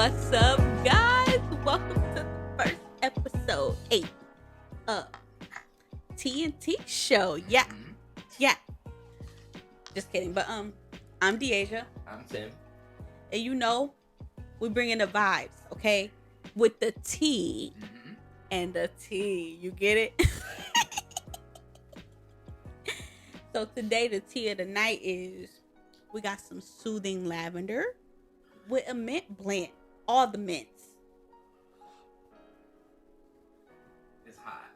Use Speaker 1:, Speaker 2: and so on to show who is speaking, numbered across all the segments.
Speaker 1: What's up, guys? Welcome to the first episode 8 of TNT Show. Yeah, yeah. Just kidding, but I'm Deasia,
Speaker 2: I'm Tim.
Speaker 1: and we bring in the vibes, okay? With the T and the T. You get it? So today the tea of the night is we got some soothing lavender with a mint blend. All the mints.
Speaker 2: It's hot.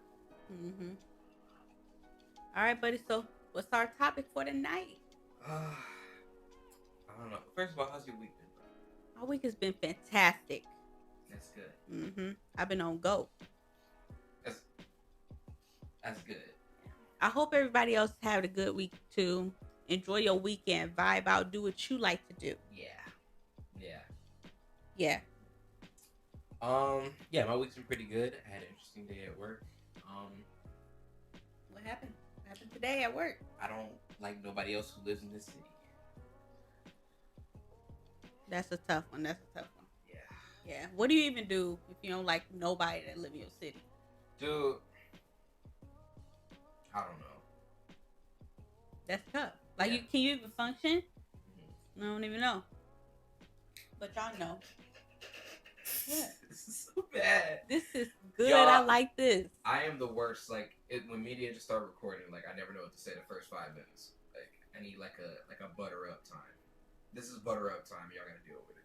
Speaker 1: All right, buddy. So what's our topic for the night?
Speaker 2: I don't know. First of all, how's your week been?
Speaker 1: My week has been fantastic.
Speaker 2: That's good.
Speaker 1: I've been on go.
Speaker 2: That's good.
Speaker 1: I hope everybody else had a good week too. Enjoy your weekend, vibe out, do what you like to do.
Speaker 2: Yeah. Yeah, my week's been pretty good. I had an interesting day at work.
Speaker 1: What happened? What happened today at work?
Speaker 2: I don't like nobody else who lives in this city.
Speaker 1: That's a tough one. Yeah.
Speaker 2: Yeah.
Speaker 1: What do you even do if you don't like nobody that live in your city?
Speaker 2: Dude, I don't know.
Speaker 1: That's tough. Like,
Speaker 2: Yeah.
Speaker 1: Can you even function? I don't even know. But y'all know. Yeah.
Speaker 2: This is so bad.
Speaker 1: This is good.
Speaker 2: Y'all,
Speaker 1: I like this.
Speaker 2: I am the worst. Like, when media just start recording, like, I never know what to say the first 5 minutes. Like, I need like a butter up time. This is butter up time. Y'all gotta deal with it.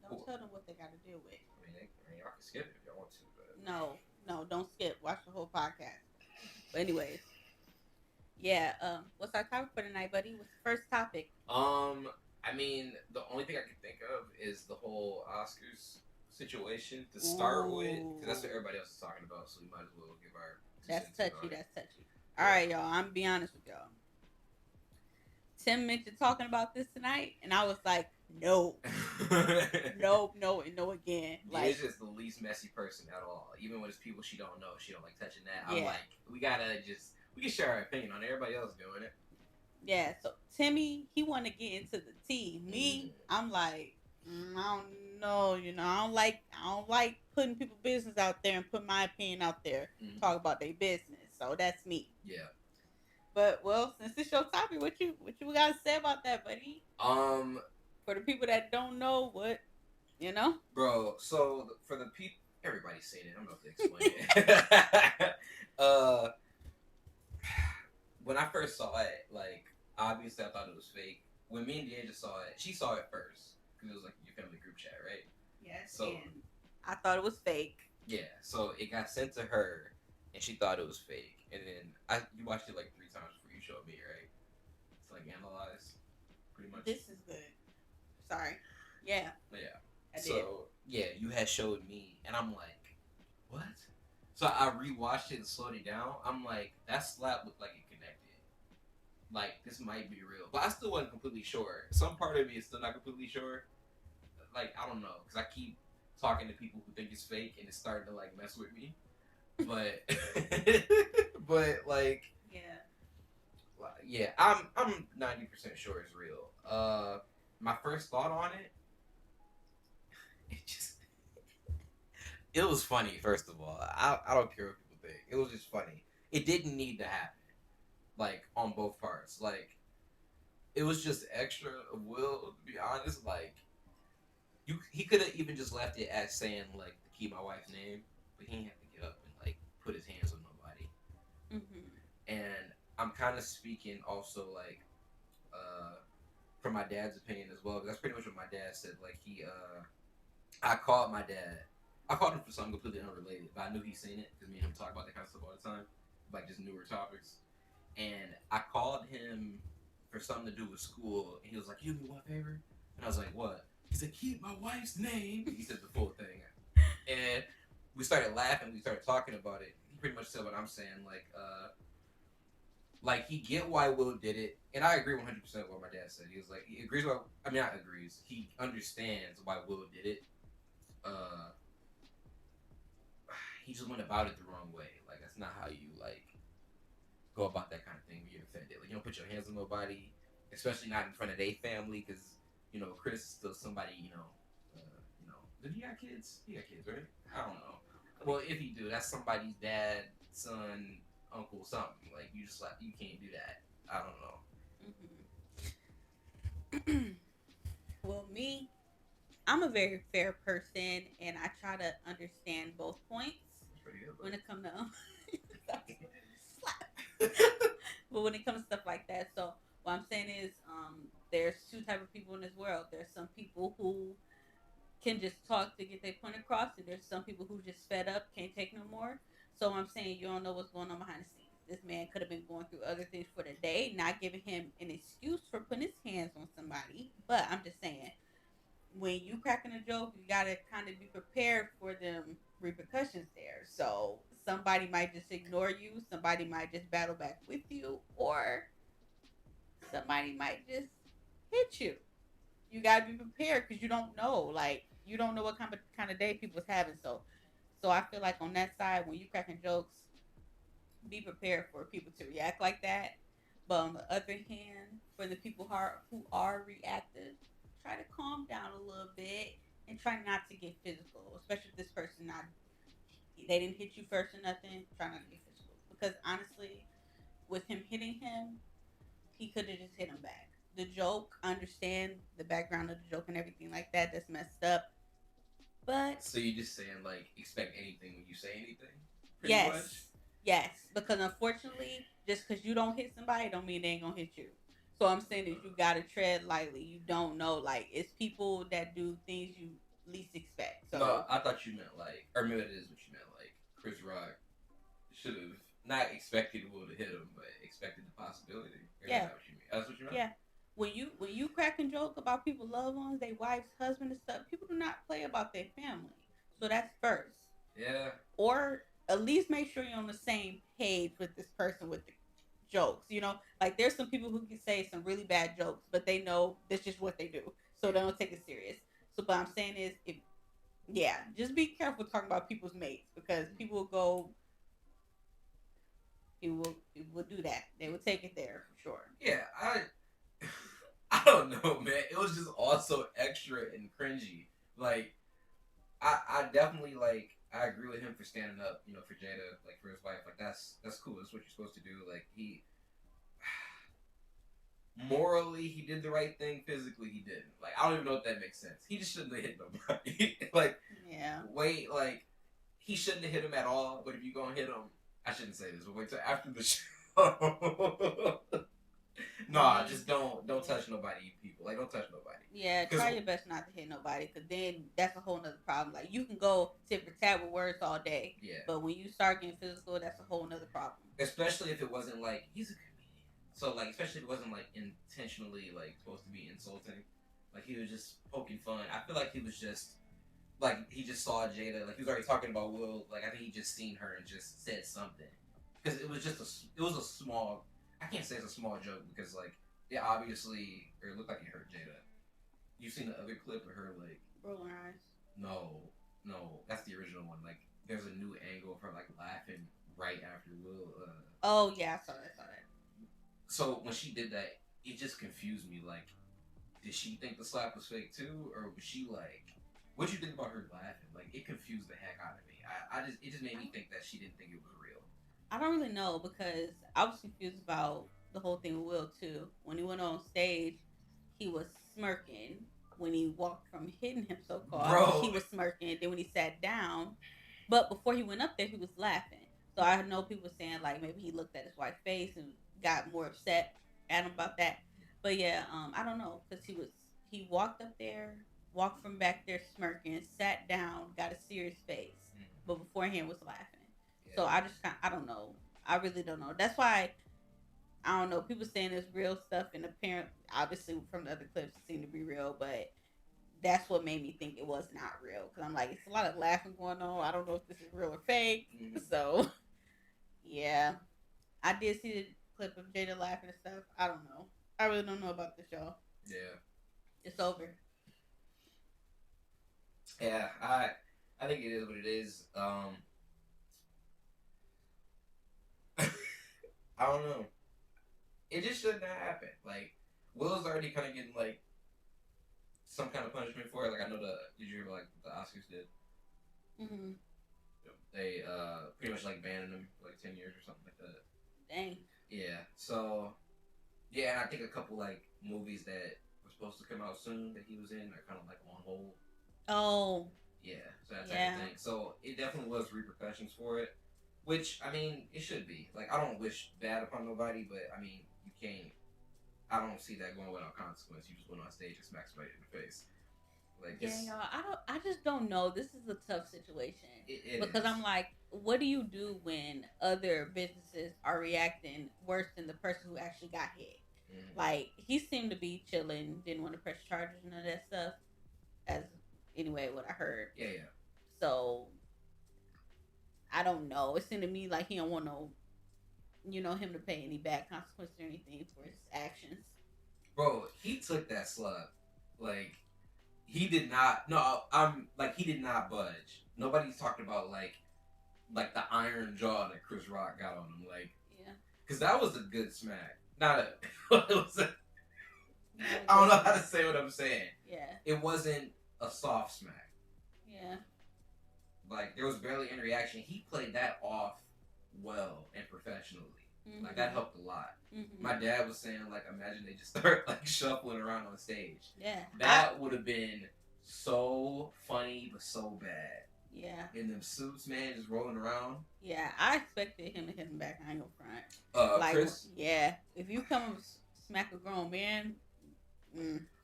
Speaker 1: Don't tell them what they got to deal with.
Speaker 2: I mean, y'all can skip it if y'all want to. But...
Speaker 1: No, don't skip. Watch the whole podcast. But anyways, yeah. What's our topic for tonight, buddy? What's the first topic?
Speaker 2: I mean, the only thing I can think of is the whole Oscars situation to start with, because that's what everybody else is talking about. So we might as well give our.
Speaker 1: That's touchy. All right, y'all. I'm gonna be honest with y'all. Tim mentioned talking about this tonight, and I was like, no, no again.
Speaker 2: Like, it's just the least messy person at all. Even when it's people she don't know, she don't like touching that. I'm like, we can share our opinion on everybody else doing it.
Speaker 1: Yeah, so Timmy, he want to get into the tea. Me, I'm like, I don't know, I don't like putting people's business out there and put my opinion out there. Talk about their business. So that's me.
Speaker 2: Yeah.
Speaker 1: But well, since it's your topic, what you gotta say about that, buddy? For the people that don't know, what
Speaker 2: bro. So for the people, everybody's seen it. I'm about to explain it. When I first saw it, like, obviously I thought it was fake. When me and Deasia saw it, she saw it first because it was like your family group chat, right?
Speaker 1: Yes.
Speaker 2: So
Speaker 1: I thought it was fake.
Speaker 2: Yeah. So it got sent to her, and she thought it was fake. And then you watched it like 3 times before you showed me, right? To like analyze, pretty much.
Speaker 1: This is good. Sorry. Yeah.
Speaker 2: Yeah.
Speaker 1: I did.
Speaker 2: So yeah, you had showed me, and I'm like, what? So I rewatched it and slowed it down. I'm like, that slap looked like it connected. Like, this might be real. But I still wasn't completely sure. Some part of me is still not completely sure. Like, I don't know. Because I keep talking to people who think it's fake, and it's starting to, like, mess with me. But, like... Yeah, I'm 90% sure it's real. My first thought on it, it was funny, first of all. I don't care what people think. It was just funny. It didn't need to happen. Like, on both parts. Like, it was just extra will, to be honest. Like, he could have even just left it as saying, like, to keep my wife's name. But he didn't have to get up and, like, put his hands on nobody. And I'm kind of speaking also, like, from my dad's opinion as well. Because that's pretty much what my dad said. Like, I called my dad. I called him for something completely unrelated, but I knew he'd seen it because me and him talk about that kind of stuff all the time, like just newer topics. And I called him for something to do with school, and he was like, "You do me one favor?" And I was like, "What?" He said, "Keep my wife's name." He said the full thing, and we started laughing. We started talking about it. He pretty much said what I'm saying, like he get why Will did it, and I agree 100% with what my dad said. He was like, he agrees with. I mean, not agrees. He understands why Will did it. He just went about it the wrong way. Like, that's not how you, like, go about that kind of thing when you're offended. Like, you don't put your hands on nobody, especially not in front of their family, because, Chris is still somebody, Did he have kids? He got kids, right? I don't know. Well, if he do, that's somebody's dad, son, uncle, something. Like you just like you can't do that. I don't
Speaker 1: Mm-hmm. Well, me, I'm a very fair person, and I try to understand both points
Speaker 2: That's pretty good,
Speaker 1: when
Speaker 2: though.
Speaker 1: it comes to slap. But when it comes to stuff like that, so what I'm saying is, there's two type of people in this world. There's some people who can just talk to get their point across, and there's some people who just fed up, can't take no more. So I'm saying you don't know what's going on behind the scenes. This man could have been going through other things for the day, not giving him an excuse for putting his hands on somebody. But I'm just saying, when you cracking a joke, you gotta kind of be prepared for them repercussions there. So somebody might just ignore you, somebody might just battle back with you, or somebody might just hit you. You gotta be prepared because you don't know. Like you don't know what kind of day people's having. So I feel like on that side, when you cracking jokes, be prepared for people to react like that. But on the other hand, for the people who are reactive, try to calm down a little bit and try not to get physical. Especially if this person not they didn't hit you first or nothing. Try not to get physical because honestly, with him hitting him, he could have just hit him back. The joke, I understand the background of the joke and everything like that. That's messed up, but
Speaker 2: So you just saying like expect anything when you say anything, pretty much.
Speaker 1: yes, yes, because unfortunately, just because you don't hit somebody, don't mean they ain't gonna hit you. So I'm saying is you gotta tread lightly. You don't know, like it's people that do things you least expect.
Speaker 2: No,
Speaker 1: So
Speaker 2: I thought you meant like, or maybe it is what you meant. Like Chris Rock should have not expected Will to hit him, but expected the possibility. Or is
Speaker 1: yeah,
Speaker 2: that what you mean? That's what you meant.
Speaker 1: yeah. When you crack and joke about people loved ones, their wives, husband, and stuff, people do not play about their family. So that's first.
Speaker 2: Yeah.
Speaker 1: Or at least make sure you're on the same page with this person with the jokes. Like there's some people who can say some really bad jokes, but they know that's just what they do, so they don't take it serious. So, what I'm saying is, if yeah, just be careful talking about people's mates because people will do that. They will take it there for sure.
Speaker 2: Yeah, I don't know, man. It was just also extra and cringy. Like I definitely like I agree with him for standing up, for Jada, like for his wife. Like that's cool. That's what you're supposed to do. Like he morally he did the right thing. Physically he didn't. Like I don't even know if that makes sense. He just shouldn't have hit nobody. like
Speaker 1: Yeah.
Speaker 2: wait, like he shouldn't have hit him at all. But if you gonna hit him, I shouldn't say this, but wait till after the show. Nah, just don't touch nobody, people. Like don't touch nobody.
Speaker 1: Yeah, try your best not to hit nobody, cause then that's a whole nother problem. Like you can go tit for tat with words all day,
Speaker 2: Yeah.
Speaker 1: but when you start getting physical, that's a whole nother problem.
Speaker 2: Especially if it wasn't like he's a comedian. So like, especially if it wasn't like intentionally like supposed to be insulting. Like he was just poking fun. I feel like he was just like he just saw Jada. Like he was already talking about Will. Like I think he just seen her and just said something because it was just it was a small. I can't say it's a small joke because like it obviously or it looked like it hurt Jada. You seen the other clip of her like
Speaker 1: rolling her eyes?
Speaker 2: No, that's the original one. Like there's a new angle of her like laughing right after Will.
Speaker 1: Oh yeah, I saw that.
Speaker 2: So when she did that, it just confused me. Like, did she think the slap was fake too, or was she like? What'd you think about her laughing? Like, it confused the heck out of me. It just made me think that she didn't think it was real.
Speaker 1: I don't really know because I was confused about the whole thing with Will too. When he went on stage, he was smirking. When he walked from hitting him so called, he was smirking. Then when he sat down, but before he went up there, he was laughing. So I know people saying like maybe he looked at his wife's face and got more upset at him about that. But yeah, I don't know because he walked up there, walked from back there smirking, sat down, got a serious face, but beforehand was laughing. Yeah. So I don't know. I really don't know. That's why I don't know. People saying it's real stuff, and apparently, obviously, from the other clips, it seemed to be real, but that's what made me think it was not real. Because I'm like, it's a lot of laughing going on. I don't know if this is real or fake. Mm-hmm. So, yeah. I did see the clip of Jada laughing and stuff. I don't know. I really don't know about the show.
Speaker 2: Yeah.
Speaker 1: It's over.
Speaker 2: Yeah, I think it is what it is. I don't know. It just shouldn't have happened. Like, Will's already kind of getting, like, some kind of punishment for it. Like I know did you hear like the Oscars did?
Speaker 1: Mm-hmm.
Speaker 2: They pretty much like banned him for like 10 years or something like that.
Speaker 1: Dang.
Speaker 2: Yeah. So yeah, and I think a couple like movies that were supposed to come out soon that he was in are kind of like on hold.
Speaker 1: Oh.
Speaker 2: Yeah. So that type of thing. So it definitely was repercussions for it, which I mean it should be. Like I don't wish bad upon nobody, but I mean you can't. I don't see that going without consequence. You just went on stage and smacked somebody in the face. Like
Speaker 1: yeah, y'all. I just don't know. This is a tough situation because
Speaker 2: is.
Speaker 1: I'm like, what do you do when other businesses are reacting worse than the person who actually got hit? Mm-hmm. Like he seemed to be chilling, didn't want to press charges and none of that stuff. As anyway, what I heard.
Speaker 2: Yeah.
Speaker 1: So I don't know. It seemed to me like he don't want no, him to pay any bad consequences or anything for his actions.
Speaker 2: Bro, he took that slug, like. He did not. No, he did not budge. Nobody's talking about like the iron jaw that Chris Rock got on him, like. Yeah. Because that was a good smack. Not a. It was a. I don't know how to say what I'm saying.
Speaker 1: Yeah.
Speaker 2: It wasn't a soft smack.
Speaker 1: Yeah.
Speaker 2: Like there was barely any reaction. He played that off well and professionally. Mm-hmm. Like that helped a lot. Mm-hmm. My dad was saying like, imagine they just start like shuffling around on stage.
Speaker 1: Yeah,
Speaker 2: that would have been so funny but so bad.
Speaker 1: Yeah.
Speaker 2: In them suits, man, just rolling around.
Speaker 1: Yeah, I expected him to hit him back. I ain't gonna front. Like, Chris? Yeah, if you come and smack a grown man.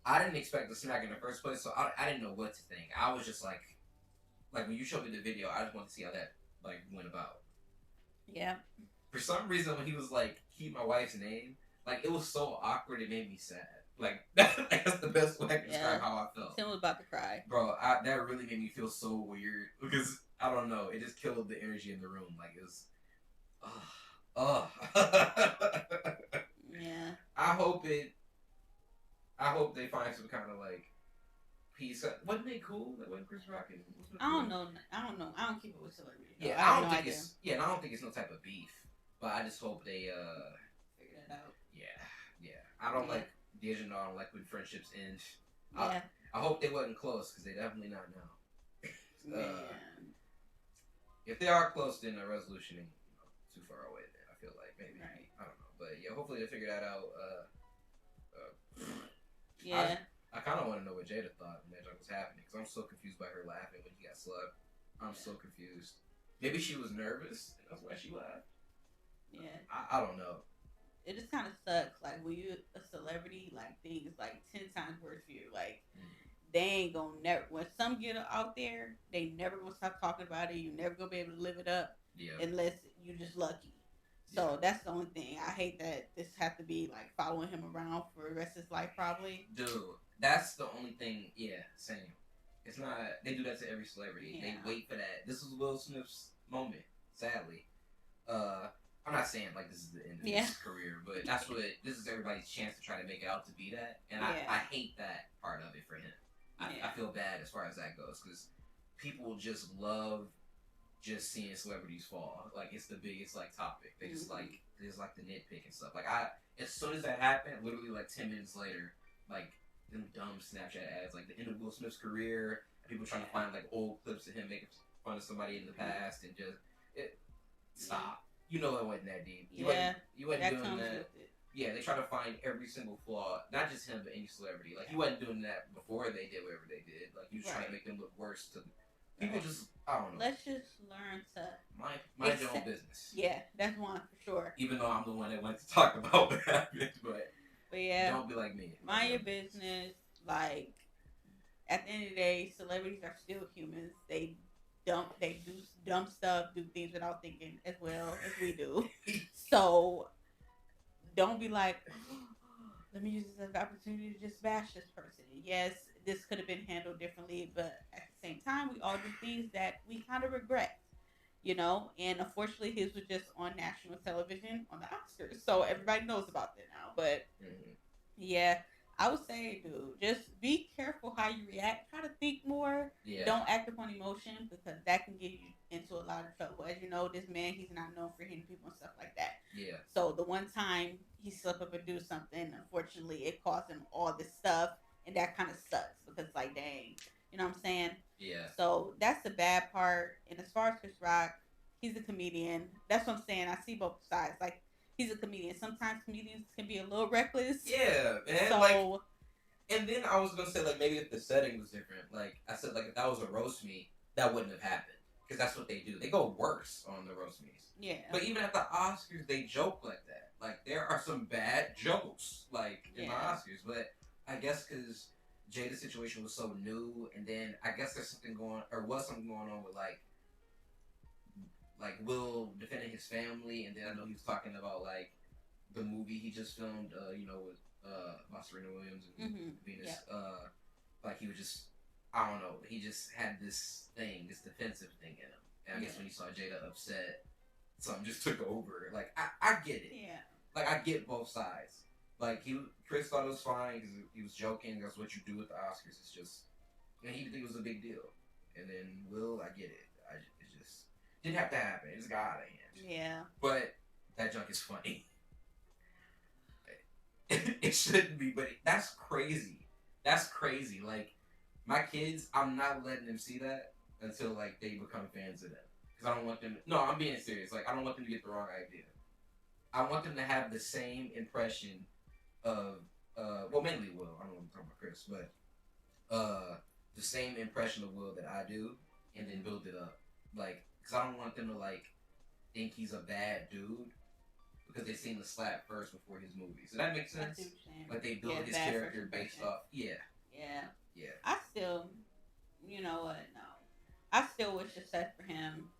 Speaker 2: I didn't expect to smack in the first place, so I didn't know what to think. I was just like when you showed me the video, I just wanted to see how that like went about.
Speaker 1: Yeah.
Speaker 2: For some reason, when he was like, keep my wife's name, like, it was so awkward, it made me sad. Like, that's the best way I can describe how I felt.
Speaker 1: Tim was about to cry.
Speaker 2: Bro, that really made me feel so weird. Because, I don't know, it just killed the energy in the room. Like, it was...
Speaker 1: Yeah.
Speaker 2: I hope they find some kind of, like, peace. Wasn't they cool? Like, wasn't Chris Rock and...
Speaker 1: I don't know. I don't keep it with celebrities.
Speaker 2: Yeah, I don't think it's... Yeah, and I don't think it's no type of beef. But I just hope they,
Speaker 1: figure it out.
Speaker 2: Yeah. I don't like... I don't like when friendships end.
Speaker 1: Yeah.
Speaker 2: I hope they wasn't close, because they definitely not now. If they are close, then a resolution ain't too far away. Then I feel like maybe I don't know, but yeah, hopefully they figure that out.
Speaker 1: Yeah.
Speaker 2: I kind of want to know what Jada thought when that was happening, because I'm so confused by her laughing when he got slugged. I'm so confused. Maybe she was nervous, and that's why she laughed.
Speaker 1: Yeah.
Speaker 2: I don't know.
Speaker 1: It just kind of sucks. Like, when you're a celebrity, like, things, like, 10 times worse for you. Like, they ain't gonna never... When some get out there, they never gonna stop talking about it. You never gonna be able to live it up.
Speaker 2: Yeah.
Speaker 1: Unless you're just lucky. So, that's the only thing. I hate that this has to be, like, following him around for the rest of his life, probably.
Speaker 2: Dude, that's the only thing... Yeah, same. It's not... They do that to every celebrity. Yeah. They wait for that. This was Will Smith's moment, sadly. I'm not saying like this is the end of his career, but this is everybody's chance to try to make it out to be that, and I hate that part of it for him. I feel bad as far as that goes, because people just love just seeing celebrities fall. Like it's the biggest like topic. They just like there's like the nitpick and stuff. Like as soon as that happened, literally like 10 minutes later, like them dumb Snapchat ads, like the end of Will Smith's career, and people trying to find like old clips of him making fun of somebody in the past, and just stop. You know it wasn't that deep. You wasn't doing that. Yeah, they try to find every single flaw, not just him, but any celebrity. Like, you wasn't doing that before they did whatever they did. Like, you was trying to make them look worse to people. Just, I don't know.
Speaker 1: Let's just learn to
Speaker 2: mind your own business.
Speaker 1: Yeah, that's one for sure.
Speaker 2: Even though I'm the one that went to talk about what happened, but
Speaker 1: yeah,
Speaker 2: don't be like me.
Speaker 1: Mind your business. Like, at the end of the day, celebrities are still humans. They do dumb stuff, do things without thinking as well as we do. So don't be like, let me use this as an opportunity to just bash this person. Yes, this could have been handled differently, but at the same time, we all do things that we kind of regret, and unfortunately his was just on national television on the Oscars, so everybody knows about that now. But yeah, I would say, dude, just be careful how you react. Try to think more. Yeah. Don't act upon emotion, because that can get you into a lot of trouble. As you know, this man, he's not known for hitting people and stuff like that. Yeah. So the one time he slipped up and do something, unfortunately, it caused him all this stuff. and that kind of sucks because like, dang, you know what I'm saying?
Speaker 2: Yeah.
Speaker 1: So that's the bad part. And as far as Chris Rock, he's a comedian. That's what I'm saying. I see both sides. Like, he's a comedian. Sometimes comedians can be a little reckless.
Speaker 2: Yeah, man.
Speaker 1: So,
Speaker 2: like, and then I was gonna say like maybe if the setting was different, like I said, like if that was a roast me, that wouldn't have happened because that's what they do. They go worse on the roast me's.
Speaker 1: yeah.
Speaker 2: But even at the Oscars, they joke like that. Like there are some bad jokes like in the Oscars, but I guess because Jada's situation was so new, and then I guess there's something going or was something going on with like Will defending his family, and then I know he was talking about like the movie he just filmed, with about Serena Williams and Venus. Yep. Like he was just, I don't know, he just had this thing, this defensive thing in him. And I guess when he saw Jada upset, something just took over. Like I get it.
Speaker 1: Yeah.
Speaker 2: Like I get both sides. Like Chris thought it was fine because he was joking. That's what you do with the Oscars. It's just, and he didn't think it was a big deal. And then Will, I get it. It just didn't have to happen. It just got out of hand.
Speaker 1: Yeah.
Speaker 2: But that junk is funny. It shouldn't be, but that's crazy. That's crazy. Like my kids, I'm not letting them see that until like they become fans of them. Because I don't want them. No, I'm being serious. Like I don't want them to get the wrong idea. I want them to have the same impression of, well, mainly Will. I don't want to talk about Chris, but the same impression of Will that I do, and then build it up. Like, because I don't want them to like think he's a bad dude. Because they seen the slap first before his movie. So that makes sense. Like they build his character based off. Yeah.
Speaker 1: Yeah.
Speaker 2: Yeah.
Speaker 1: I still, you know what? No. I still wish the best for him.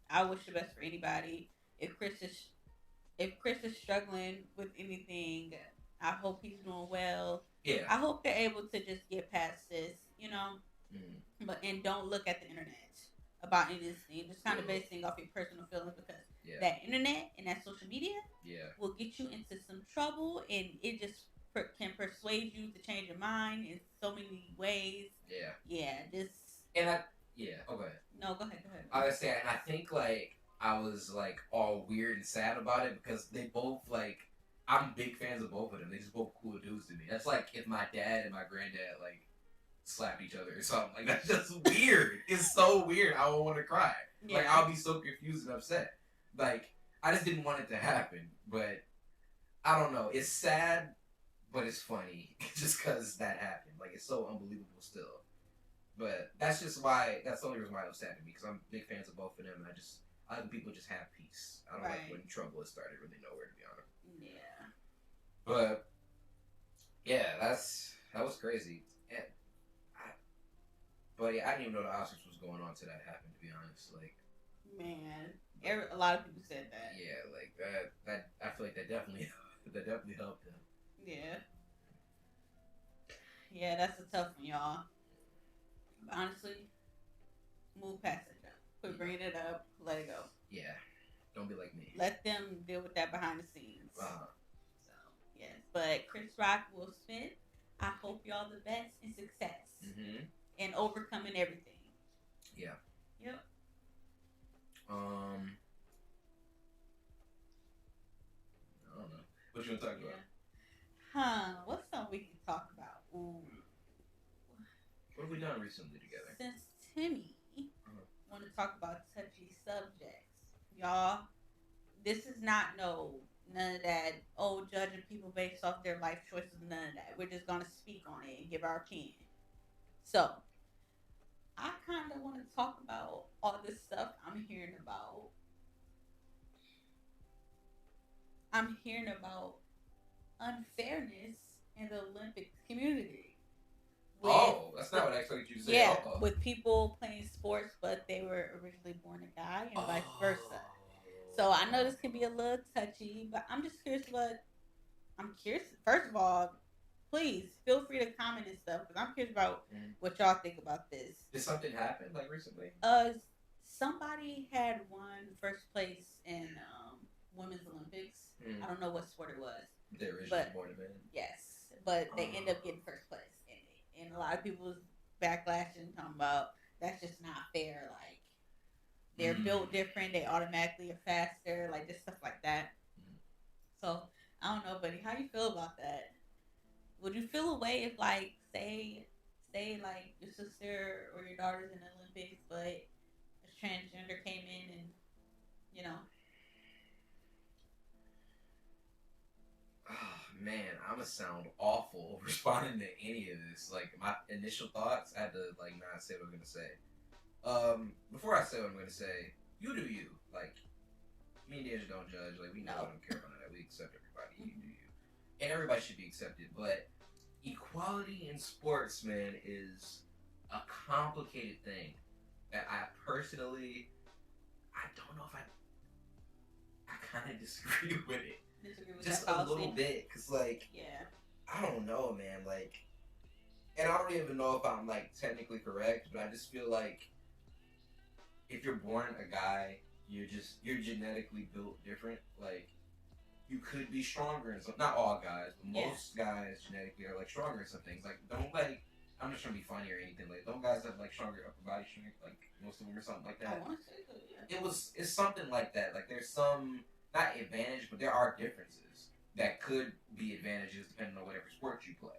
Speaker 1: I wish the best for anybody. If Chris is struggling with anything, I hope he's doing well.
Speaker 2: Yeah.
Speaker 1: I hope they're able to just get past this, you know. But and don't look at the internet about anything. Just kind of base things off your personal feelings because that internet and that social media will get you into some trouble, and it just can persuade you to change your mind in so many ways. Yeah. Just
Speaker 2: and I okay.
Speaker 1: No, go ahead.
Speaker 2: I was saying, and I think like I was like all weird and sad about it because they both like I'm big fans of both of them. They just both cool dudes to me. That's like if my dad and my granddad like slap each other or something. Like that's just weird. It's so weird. I would want to cry. Yeah. Like I'll be so confused and upset. Like I just didn't want it to happen, but I don't know. It's sad, but it's funny just because that happened. Like it's so unbelievable still. But that's just why. That's the only reason why it was sad to me because I'm big fans of both of them. And I like people just have peace. I don't like when trouble has started really nowhere, to be honest.
Speaker 1: Yeah.
Speaker 2: But yeah, that was crazy. But yeah, I didn't even know the Oscars was going on till that happened. To be honest, like,
Speaker 1: man, a lot of people said that.
Speaker 2: Yeah, like that. I feel like that definitely helped him.
Speaker 1: Yeah. Yeah, that's a tough one, y'all. But honestly, move past it, y'all. Quit bringing it up. Let it go.
Speaker 2: Yeah, don't be like me.
Speaker 1: Let them deal with that behind the scenes.
Speaker 2: So
Speaker 1: yes, but Chris Rock, Will Smith, I hope y'all the best and success. And overcoming everything.
Speaker 2: Yeah.
Speaker 1: Yep.
Speaker 2: I don't know. What you want to talk about?
Speaker 1: What's something we can talk about? Ooh.
Speaker 2: What have we done recently together?
Speaker 1: Since Timmy want to talk about touchy subjects, y'all, this is not none of that. Judging people based off their life choices. None of that. We're just gonna speak on it and give our opinion. So, I kind of want to talk about all this stuff I'm hearing about. I'm hearing about unfairness in the Olympic community.
Speaker 2: That's not what I expected you to say.
Speaker 1: Yeah, with people playing sports, but they were originally born a guy and vice versa. So I know this can be a little touchy, but I'm just curious First of all, please feel free to comment and stuff because I'm curious about what y'all think about this.
Speaker 2: Did something happen like recently?
Speaker 1: Somebody had won first place in Women's Olympics. I don't know what sport it was.
Speaker 2: They originally born a man.
Speaker 1: Yes, but they end up getting first place in it, and a lot of people was backlashing, talking about that's just not fair. Like they're built different, they automatically are faster, like just stuff like that. So I don't know, buddy, how you feel about that? Would you feel a way if, like, say, like, your sister or your daughter's in the Olympics, but a transgender came in and, you know,
Speaker 2: Oh man, I'm gonna sound awful responding to any of this. Like my initial thoughts, I had to like not say what I'm gonna say. Before I say what I'm gonna say, you do you. Like me and Deja don't judge. Like we know I don't care about that. We accept everybody. You do you, and everybody should be accepted. But equality in sports, man, is a complicated thing that I personally, I don't know if I kind of disagree with it.
Speaker 1: disagree with
Speaker 2: Just
Speaker 1: that
Speaker 2: a
Speaker 1: policy.
Speaker 2: little bit, cause like
Speaker 1: Yeah.
Speaker 2: I don't know, man. Like, and I don't even know if I'm like technically correct, but I just feel like if you're born a guy, you're genetically built different. Like, you could be stronger in some. Not all guys, but most guys genetically are like stronger in some things. Like, don't like. I'm just trying to be funny or anything. Like, don't guys have like stronger upper body strength? Like most of them or something like that.
Speaker 1: I want to say so, yeah.
Speaker 2: It's something like that. Like, there's some not advantage, but there are differences that could be advantages depending on whatever sport you play.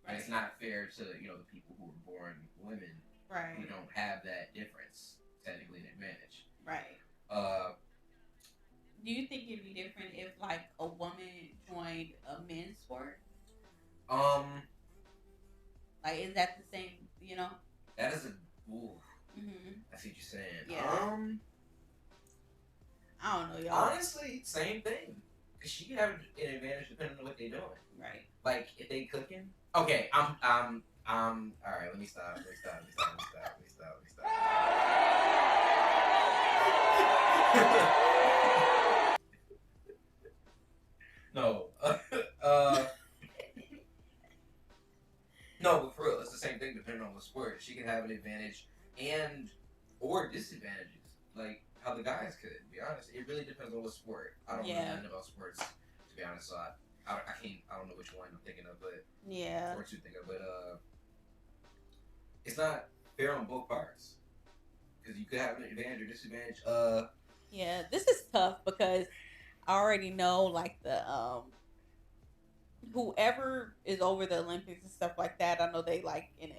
Speaker 2: And it's not fair to the people who were born women who don't have that difference technically an advantage.
Speaker 1: Right. Do you think it'd be different if like a woman joined a men's sport? Like, is that the same? You know.
Speaker 2: That is a. Ooh. I see what you're saying. Yeah.
Speaker 1: I don't know, y'all.
Speaker 2: Honestly, same thing. Cause she can have an advantage depending on what they're doing.
Speaker 1: Right.
Speaker 2: Like if they cooking. Okay, I'm. All right, let me stop. No. No, but for real, it's the same thing depending on the sport. She can have an advantage and or disadvantages, like how the guys could. To be honest, it really depends on what sport. I don't know nothing about sports, to be honest. So I can't. I don't know which one I'm thinking of, but or two think of, but it's not fair on both parts because you could have an advantage or disadvantage.
Speaker 1: Yeah, this is tough because I already know like the whoever is over the Olympics and stuff like that. I know they like in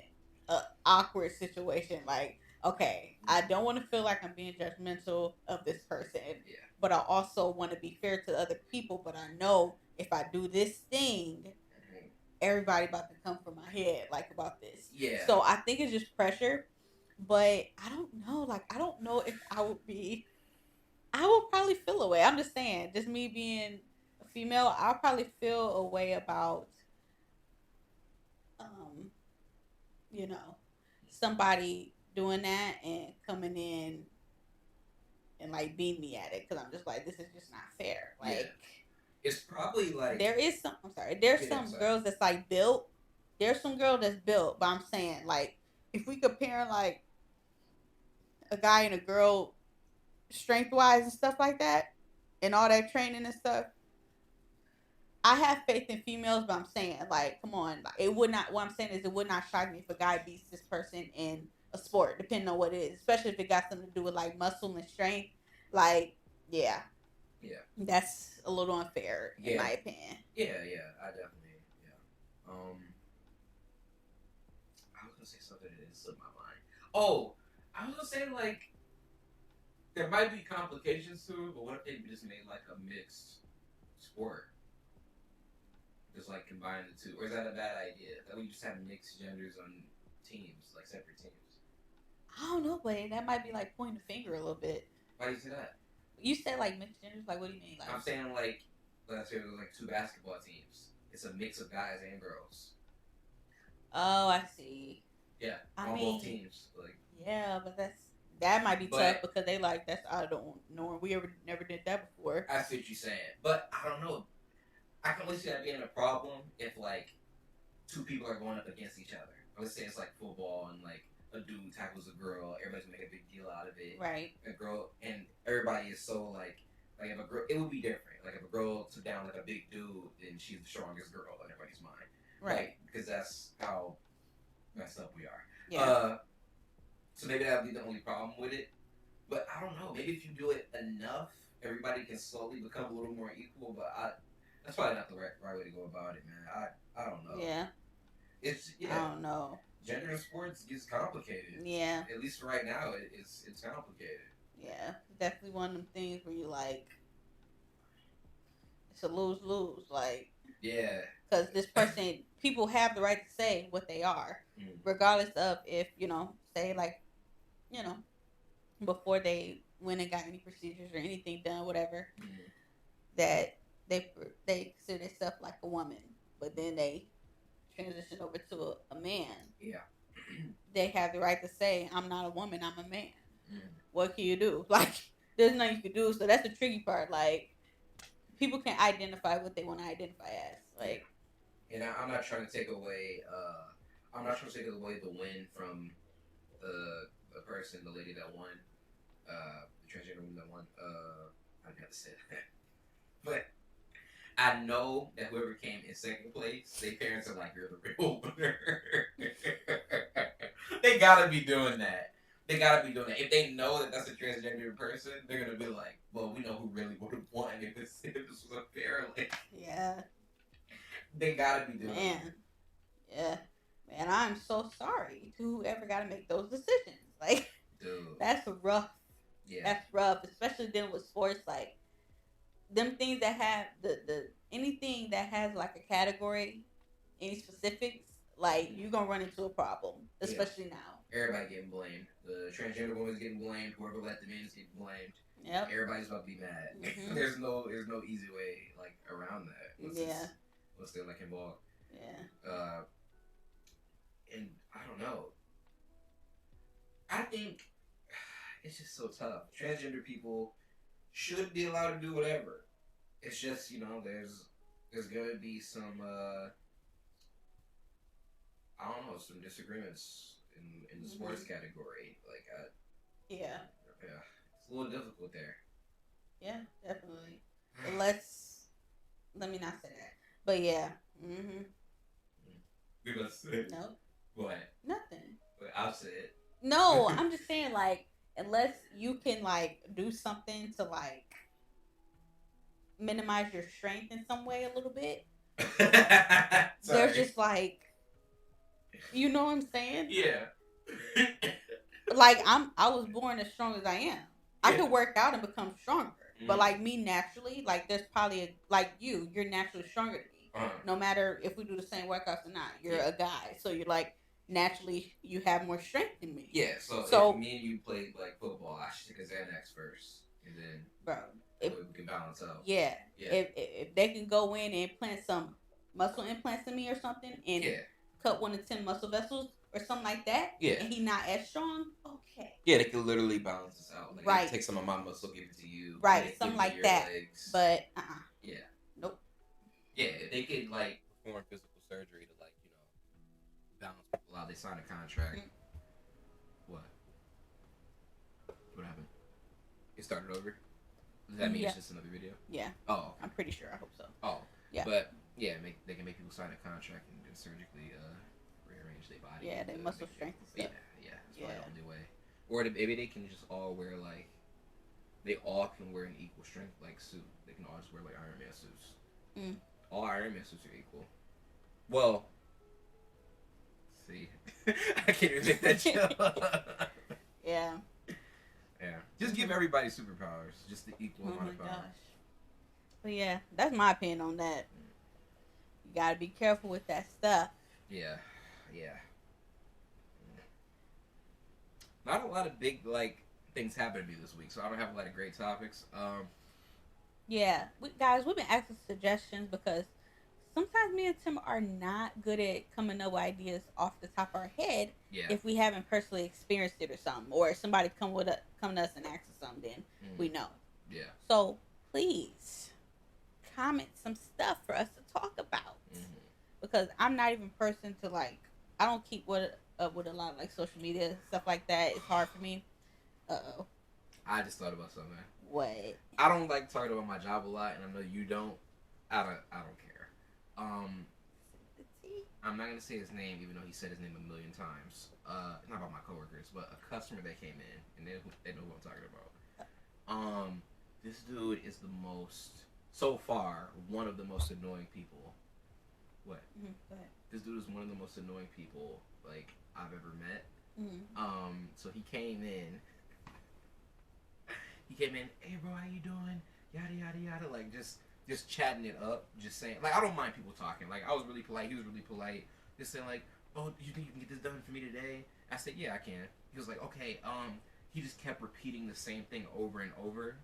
Speaker 1: an awkward situation. Like, okay, I don't want to feel like I'm being judgmental of this person, but I also want to be fair to other people. But I know if I do this thing, everybody about to come for my head, like about this.
Speaker 2: Yeah.
Speaker 1: So I think it's just pressure, but I don't know. Like, I don't know if I would be. I would probably feel a way. I'm just saying, just me being a female, I'll probably feel a way about, um, you know, somebody doing that and coming in and like beating me at it because I'm just like, this is just not fair. Like,
Speaker 2: it's probably like
Speaker 1: there is some. I'm sorry. There's some girls that's like built. There's some girl that's built, but I'm saying like, if we compare like a guy and a girl strength wise and stuff like that and all that training and stuff, I have faith in females, but I'm saying like, come on, like, it would not. What I'm saying is, it would not shock me if a guy beats this person in a sport, depending on what it is, especially if it got something to do with like muscle and strength. Like, yeah, that's a little unfair in my opinion.
Speaker 2: Yeah, I definitely, I was gonna say something that didn't slip my mind. Oh, I was gonna say like there might be complications to it, but what if they just made like a mixed sport? Just like combine the two, or is that a bad idea? That we just have mixed genders on teams, like separate teams.
Speaker 1: I don't know, but that might be like pointing the finger a little bit.
Speaker 2: Why do you say that?
Speaker 1: You said like mixed genders, like what do you mean? Like,
Speaker 2: I'm saying like let's say there's like two basketball teams. It's a mix of guys and girls.
Speaker 1: Oh, I see.
Speaker 2: Yeah, on both teams. Like,
Speaker 1: yeah, but that might be tough because they like that's out of the norm. We never did that before.
Speaker 2: I see what you're saying, but I don't know. I can only see that being a problem if like two people are going up against each other. Let's say it's like football and like a dude tackles a girl, everybody's gonna make a big deal out of it.
Speaker 1: Right.
Speaker 2: A girl and everybody is so like if a girl, it would be different. Like if a girl took down like a big dude, then she's the strongest girl in everybody's mind.
Speaker 1: Right.
Speaker 2: Like, because that's how messed up we are.
Speaker 1: Yeah.
Speaker 2: So maybe that would be the only problem with it. But I don't know. Maybe if you do it enough, everybody can slowly become a little more equal. But That's probably not the right way to go about it, man. I don't know.
Speaker 1: Yeah.
Speaker 2: It's
Speaker 1: I don't know.
Speaker 2: Gender in sports gets complicated.
Speaker 1: Yeah.
Speaker 2: At least right now, it's complicated.
Speaker 1: Yeah, definitely one of them things where you like, it's a lose-lose. Like,
Speaker 2: yeah,
Speaker 1: because this person, people have the right to say what they are, regardless of if say like, you know, before they went and got any procedures or anything done, whatever, that they consider themselves like a woman, but then they transition over to a man.
Speaker 2: Yeah,
Speaker 1: they have the right to say, "I'm not a woman, I'm a man." What can you do? Like, there's nothing you can do. So that's the tricky part. Like, people can identify what they want to identify as. Like,
Speaker 2: and I'm not trying to take away. I'm not trying to take away the win from the person, the lady that won, the transgender woman that won. I didn't have to say that, but I know that whoever came in second place, their parents are like, "You're the real winner." They gotta be doing that. They gotta be doing that. If they know that that's a transgender person, they're gonna be like, "Well, we know who really would have won if this was a fair like."
Speaker 1: Yeah.
Speaker 2: They gotta be doing
Speaker 1: that. Yeah. Man, I'm so sorry to whoever got to make those decisions. Like,
Speaker 2: dude,
Speaker 1: that's rough.
Speaker 2: Yeah.
Speaker 1: That's rough, especially dealing with sports. Like, them things that have the anything that has like a category, any specifics, like you're gonna run into a problem, especially now.
Speaker 2: Everybody getting blamed. The transgender woman's getting blamed. Whoever let them in is getting blamed.
Speaker 1: Yep.
Speaker 2: Everybody's about to be mad. Mm-hmm. There's no easy way like around that. Once they're like involved.
Speaker 1: Yeah.
Speaker 2: And I don't know. I think it's just so tough. Transgender people should be allowed to do whatever. It's just, there's gonna be some I don't know, some disagreements in the sports category. Like yeah, it's a little difficult there.
Speaker 1: Yeah, definitely. Let me not say that. But yeah.
Speaker 2: You gonna say
Speaker 1: no.
Speaker 2: What?
Speaker 1: Nothing.
Speaker 2: But I'll say it.
Speaker 1: No, I'm just saying, like, unless you can like do something to like minimize your strength in some way a little bit. They're just like, you know what I'm saying?
Speaker 2: Yeah.
Speaker 1: Like, I was born as strong as I am. I could work out and become stronger. But like me naturally, like there's probably like you're naturally stronger than me. No matter if we do the same workouts or not. You're a guy. So you're like naturally you have more strength than me.
Speaker 2: Yeah, so if me and you played like football, I should take a Xanax first. And then we can balance out.
Speaker 1: Yeah. If they can go in and implant some muscle implants in me or something and cut 1 to 10 muscle vessels or something like that, and he not as strong, okay.
Speaker 2: Yeah, they can literally balance this out. Like,
Speaker 1: right.
Speaker 2: Take some of my muscle, give it to you.
Speaker 1: Right, something like that. Legs. But,
Speaker 2: Yeah.
Speaker 1: Nope.
Speaker 2: Yeah, if they could, like, perform physical surgery to, like, balance people out, they sign a contract. What? What happened? It started over? Does that mean it's just another video?
Speaker 1: Yeah.
Speaker 2: Oh, okay.
Speaker 1: I'm pretty sure. I hope so.
Speaker 2: Oh.
Speaker 1: Yeah.
Speaker 2: But, yeah, they can make people sign a contract and surgically, rearrange their body.
Speaker 1: Yeah, their muscle strength and stuff.
Speaker 2: Yeah. That's probably the only way. Or maybe they can just all wear, like, they all can wear an equal strength, like, suit. They can all just wear, like, Iron Man suits. All Iron Man suits are equal. Well, see. I can't even make that joke.
Speaker 1: Yeah.
Speaker 2: Yeah. Just give everybody superpowers. Just the equal amount of power. Gosh.
Speaker 1: But yeah, that's my opinion on that. You gotta be careful with that stuff.
Speaker 2: Yeah. Not a lot of big, like, things happened to me this week, so I don't have a lot of great topics.
Speaker 1: Yeah. Guys, we've been asking suggestions because sometimes me and Tim are not good at coming up with ideas off the top of our head if we haven't personally experienced it or something. Or if somebody come to us and ask us something, then we know.
Speaker 2: Yeah.
Speaker 1: So, please, comment some stuff for us to talk about. Because I'm not even a person to, like, I don't keep up with a lot of, like, social media, stuff like that. It's hard for me. Uh-oh.
Speaker 2: I just thought about something.
Speaker 1: What?
Speaker 2: I don't like talking about my job a lot, and I know you don't. I don't care. I'm not gonna say his name, even though he said his name a million times. Not about my coworkers, but a customer that came in, and they know who I'm talking about. This dude is the most so far one of the most annoying people. What?
Speaker 1: Mm-hmm. Go ahead.
Speaker 2: This dude is one of the most annoying people like I've ever met.
Speaker 1: Mm-hmm.
Speaker 2: So he came in. He came in. Hey, bro, how you doing? Yada yada yada. Like just chatting it up. Just saying. Like I don't mind people talking. Like I was really polite. He was really polite. Just saying like, oh, you think you can get this done for me today? I said, yeah, I can. He was like, okay. He just kept repeating the same thing over and over.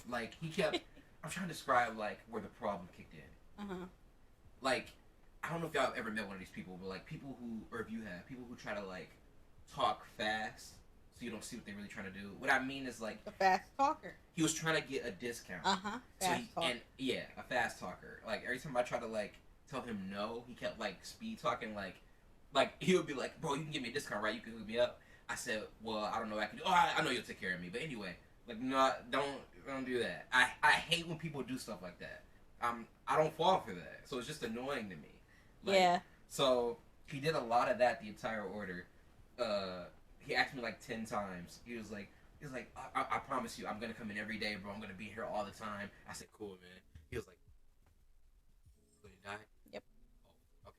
Speaker 2: Like he kept. I'm trying to describe like where the problem kicked in. Like I don't know if y'all have ever met one of these people, but like people who, or if you have, people who try to like talk fast so you don't see what they're really trying to do. What I mean is like
Speaker 1: a fast talker.
Speaker 2: He was trying to get a discount.
Speaker 1: Fast talker.
Speaker 2: And yeah, a fast talker. Like every time I tried to like tell him no, he kept like speed talking. Like he would be like, "Bro, you can give me a discount, right? You can hook me up." I said, "Well, I don't know what I can do. Oh, I know you'll take care of me, but anyway, like, no, don't do that. I hate when people do stuff like that. I don't fall for that, so it's just annoying to me. Like,
Speaker 1: yeah.
Speaker 2: So he did a lot of that the entire order. He asked me like 10 times. He was like, I promise you, I'm gonna come in every day, bro. I'm gonna be here all the time. I said, cool, man. He was like, so you died?
Speaker 1: Yep.
Speaker 2: Oh,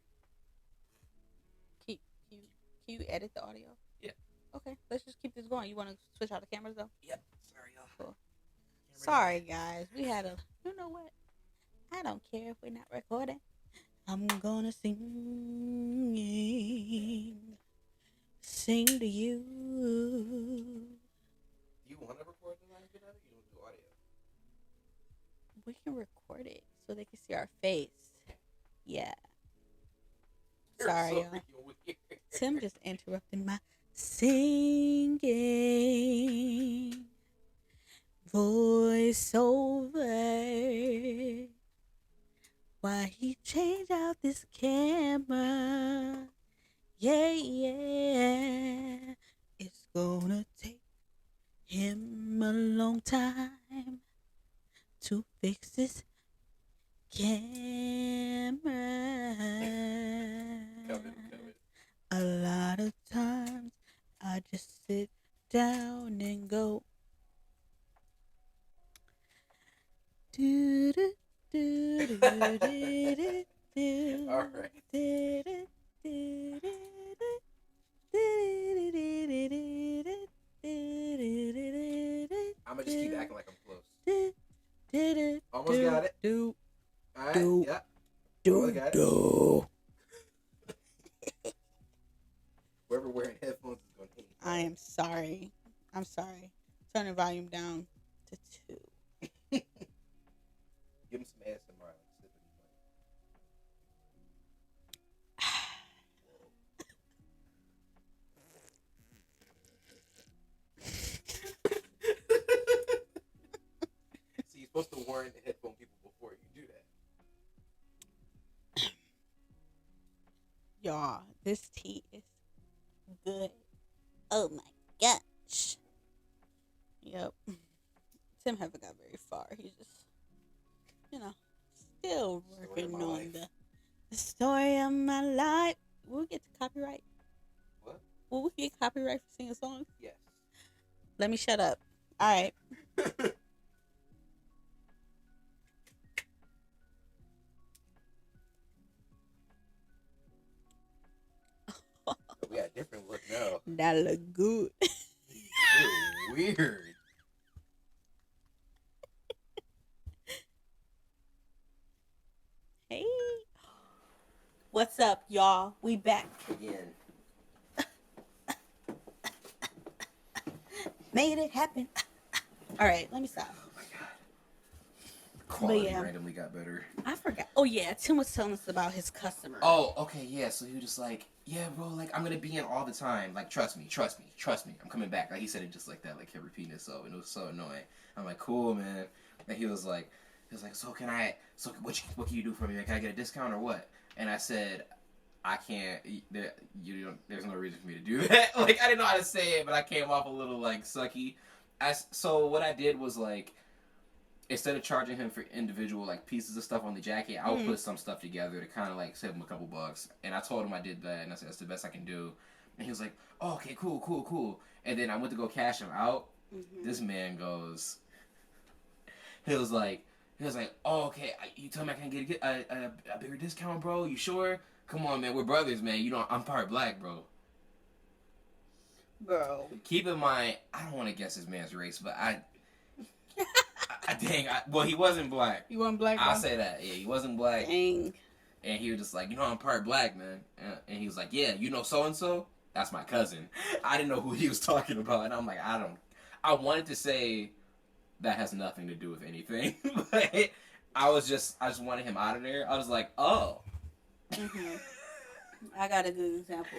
Speaker 2: okay.
Speaker 1: Can you edit the audio?
Speaker 2: Yeah.
Speaker 1: Okay, let's just keep this going. You want to switch out the cameras though?
Speaker 2: Yep. Sorry, y'all.
Speaker 1: Cool. Sorry, guys. We had a. You know what? I don't care if we're not recording. I'm gonna sing to you.
Speaker 2: Do you want to record the live video? You don't do audio.
Speaker 1: We can record it so they can see our face. Yeah.
Speaker 2: You're
Speaker 1: sorry,
Speaker 2: so
Speaker 1: y'all.
Speaker 2: freaking weird.
Speaker 1: Tim just interrupted my singing voiceover. Why he changed out this camera? Yeah. It's gonna take him a long time to fix this camera.
Speaker 2: Come it.
Speaker 1: A lot of times I just sit down and go do do do do do do do.
Speaker 2: All right. I'm gonna just keep acting like I'm close. Almost got it. All right. Yeah. Almost got it. Whoever wearing headphones is gonna hate.
Speaker 1: I am sorry. I'm sorry. Turn the volume down to 2.
Speaker 2: Give him some ASMR. See, you're supposed to warn the headphone people before you do that.
Speaker 1: Y'all, this tea is good. Oh my gosh. Yep. Tim haven't got very far. He's just, still working on the story of my life. Will we get to copyright?
Speaker 2: What?
Speaker 1: Will we get copyright for singing songs?
Speaker 2: Yes.
Speaker 1: Let me shut up. All right.
Speaker 2: We got a different look now.
Speaker 1: That look good.
Speaker 2: Weird.
Speaker 1: Hey. What's up, y'all? We back
Speaker 2: Again.
Speaker 1: Made it happen. All right, let me stop.
Speaker 2: Oh my god. Quality
Speaker 1: yeah.
Speaker 2: randomly got better.
Speaker 1: I forgot. Oh yeah, Tim was telling us about his customer.
Speaker 2: Oh, okay, yeah. So he was just like, yeah, bro, like I'm gonna be in all the time. Like, trust me. I'm coming back. Like he said it just like that, like kept repeating himself, and it was so annoying. I'm like, cool, man. And he was like, so what can you do for me? Like, can I get a discount or what? And I said, I can't. There's no reason for me to do that. Like I didn't know how to say it, but I came off a little like sucky. So what I did was like, instead of charging him for individual like pieces of stuff on the jacket, I would put some stuff together to kind of like save him a couple bucks. And I told him I did that, and I said that's the best I can do. And he was like, oh, okay, cool. And then I went to go cash him out. Mm-hmm. This man goes, he was like,
Speaker 3: He was like, "Oh, okay. You tell me I can get a bigger discount, bro? You sure? Come on, man. We're brothers, man. You know I'm part black, bro."
Speaker 1: Bro.
Speaker 3: Keep in mind, I don't want to guess this man's race, but well, he wasn't black.
Speaker 1: You want black?
Speaker 3: I'll say that. Yeah, he wasn't black.
Speaker 1: Dang.
Speaker 3: And he was just like, I'm part black, man. And he was like, yeah, so and so. That's my cousin. I didn't know who he was talking about, and I'm like, I wanted to say that has nothing to do with anything, but I just wanted him out of there. I was like, oh.
Speaker 1: Mm-hmm. I got a good example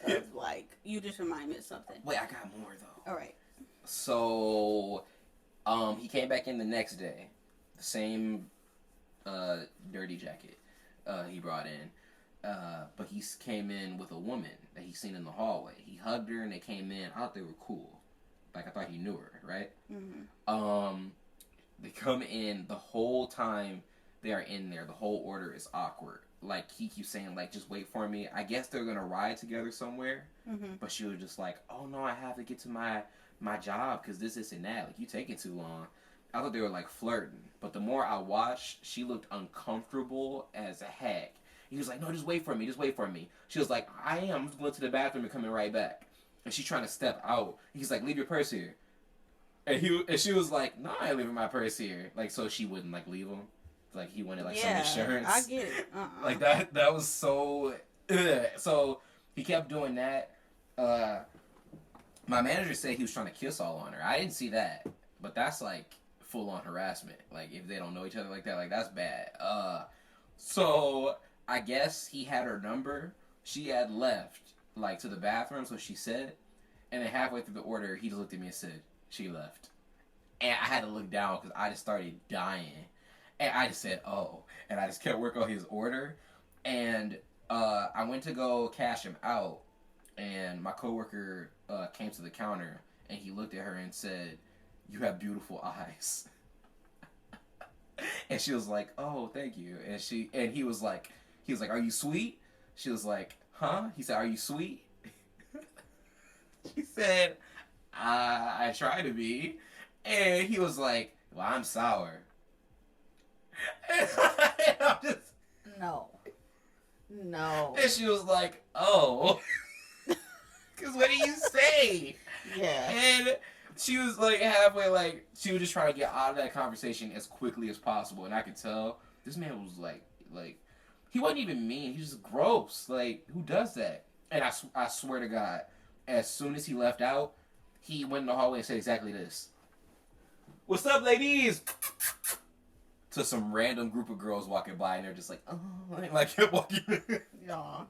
Speaker 1: of like you just remind me of something.
Speaker 3: Wait, I got more though.
Speaker 1: All right.
Speaker 3: So, he came back in the next day, the same dirty jacket he brought in. But he came in with a woman that he seen in the hallway. He hugged her and they came in. I thought they were cool. Like, I thought he knew her, right?
Speaker 1: Mm-hmm.
Speaker 3: They come in the whole time they are in there. The whole order is awkward. Like, he keeps saying, like, just wait for me. I guess they're going to ride together somewhere.
Speaker 1: Mm-hmm.
Speaker 3: But she was just like, oh, no, I have to get to my job because this and that. Like, you taking too long. I thought they were, like, flirting. But the more I watched, she looked uncomfortable as a heck. He was like, no, just wait for me. Just wait for me. She was like, I am. I'm just going to the bathroom and coming right back. And she's trying to step out. He's like, leave your purse here. And she was like, no, I ain't leaving my purse here. Like, so she wouldn't, like, leave him. Like, he wanted, like, some insurance.
Speaker 1: I get it.
Speaker 3: Like, that was so... So, he kept doing that. My manager said he was trying to kiss all on her. I didn't see that. But that's, like, full-on harassment. Like, if they don't know each other like that, like, that's bad. So... I guess he had her number. She had left, like, to the bathroom, so she said. And then halfway through the order, he just looked at me and said, she left. And I had to look down because I just started dying. And I just said, oh. And I just kept working on his order. And I went to go cash him out. And my coworker came to the counter. And he looked at her and said, you have beautiful eyes. And she was like, oh, thank you. And he was like, are you sweet? She was like, huh? He said, are you sweet? She said, I try to be. And he was like, well, I'm sour. And I'm just...
Speaker 1: No.
Speaker 3: And she was like, oh. Because what do you say?
Speaker 1: Yeah.
Speaker 3: And she was like halfway, like, she was just trying to get out of that conversation as quickly as possible. And I could tell this man was like, he wasn't even mean. He was just gross. Like, who does that? And I swear to God, as soon as he left out, he went in the hallway and said exactly this. What's up, ladies? To some random group of girls walking by, and they're just like, oh, like kept walking.
Speaker 1: Y'all,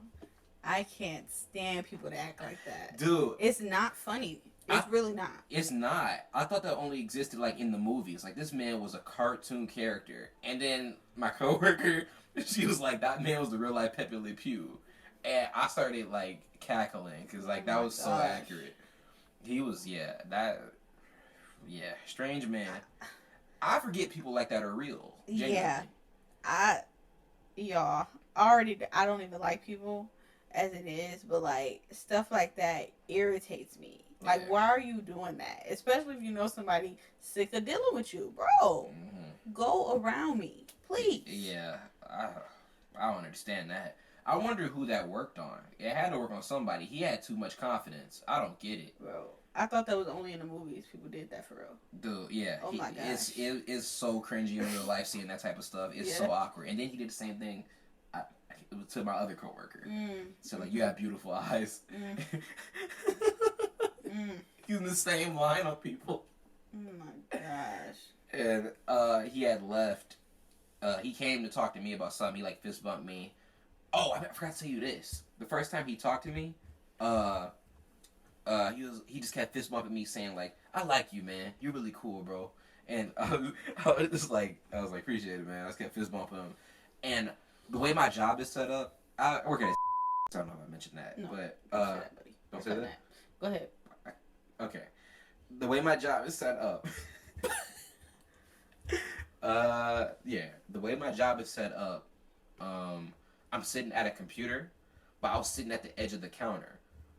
Speaker 1: I can't stand people that act like that.
Speaker 3: Dude.
Speaker 1: It's not funny. It's really not.
Speaker 3: It's not. I thought that only existed, like, in the movies. Like, this man was a cartoon character. And then my coworker, she was like, that man was the real-life Pepe Le Pew. And I started, like, cackling. Because, like, that was so accurate. He was, strange man. I forget people like that are real. Genuinely.
Speaker 1: Yeah. I don't even like people as it is. But, like, stuff like that irritates me. Like, why are you doing that? Especially if you know somebody sick of dealing with you. Bro, go around me. Please.
Speaker 3: Yeah. I don't understand that. I wonder who that worked on. It had to work on somebody. He had too much confidence. I don't get it.
Speaker 1: Bro, I thought that was only in the movies people did that for real.
Speaker 3: Dude, yeah.
Speaker 1: Oh my gosh.
Speaker 3: It's so cringy in real life seeing that type of stuff. It's so awkward. And then he did the same thing to my other coworker. So, like, you have beautiful eyes. Using the same line on people.
Speaker 1: Oh my gosh.
Speaker 3: And he had left. He came to talk to me about something. He, like, fist bumped me. Oh, I forgot to tell you this. The first time he talked to me, he just kept fist bumping me, saying, like, I like you, man. You're really cool, bro. And I was like, appreciate it, man. I just kept fist bumping him. And the way my job is set up, I work at a I don't know if I mentioned that,
Speaker 1: no,
Speaker 3: but
Speaker 1: don't say that, buddy.
Speaker 3: Don't say that.
Speaker 1: Go ahead.
Speaker 3: Okay. The way my job is set up. The way my job is set up, I'm sitting at a computer, but I was sitting at the edge of the counter.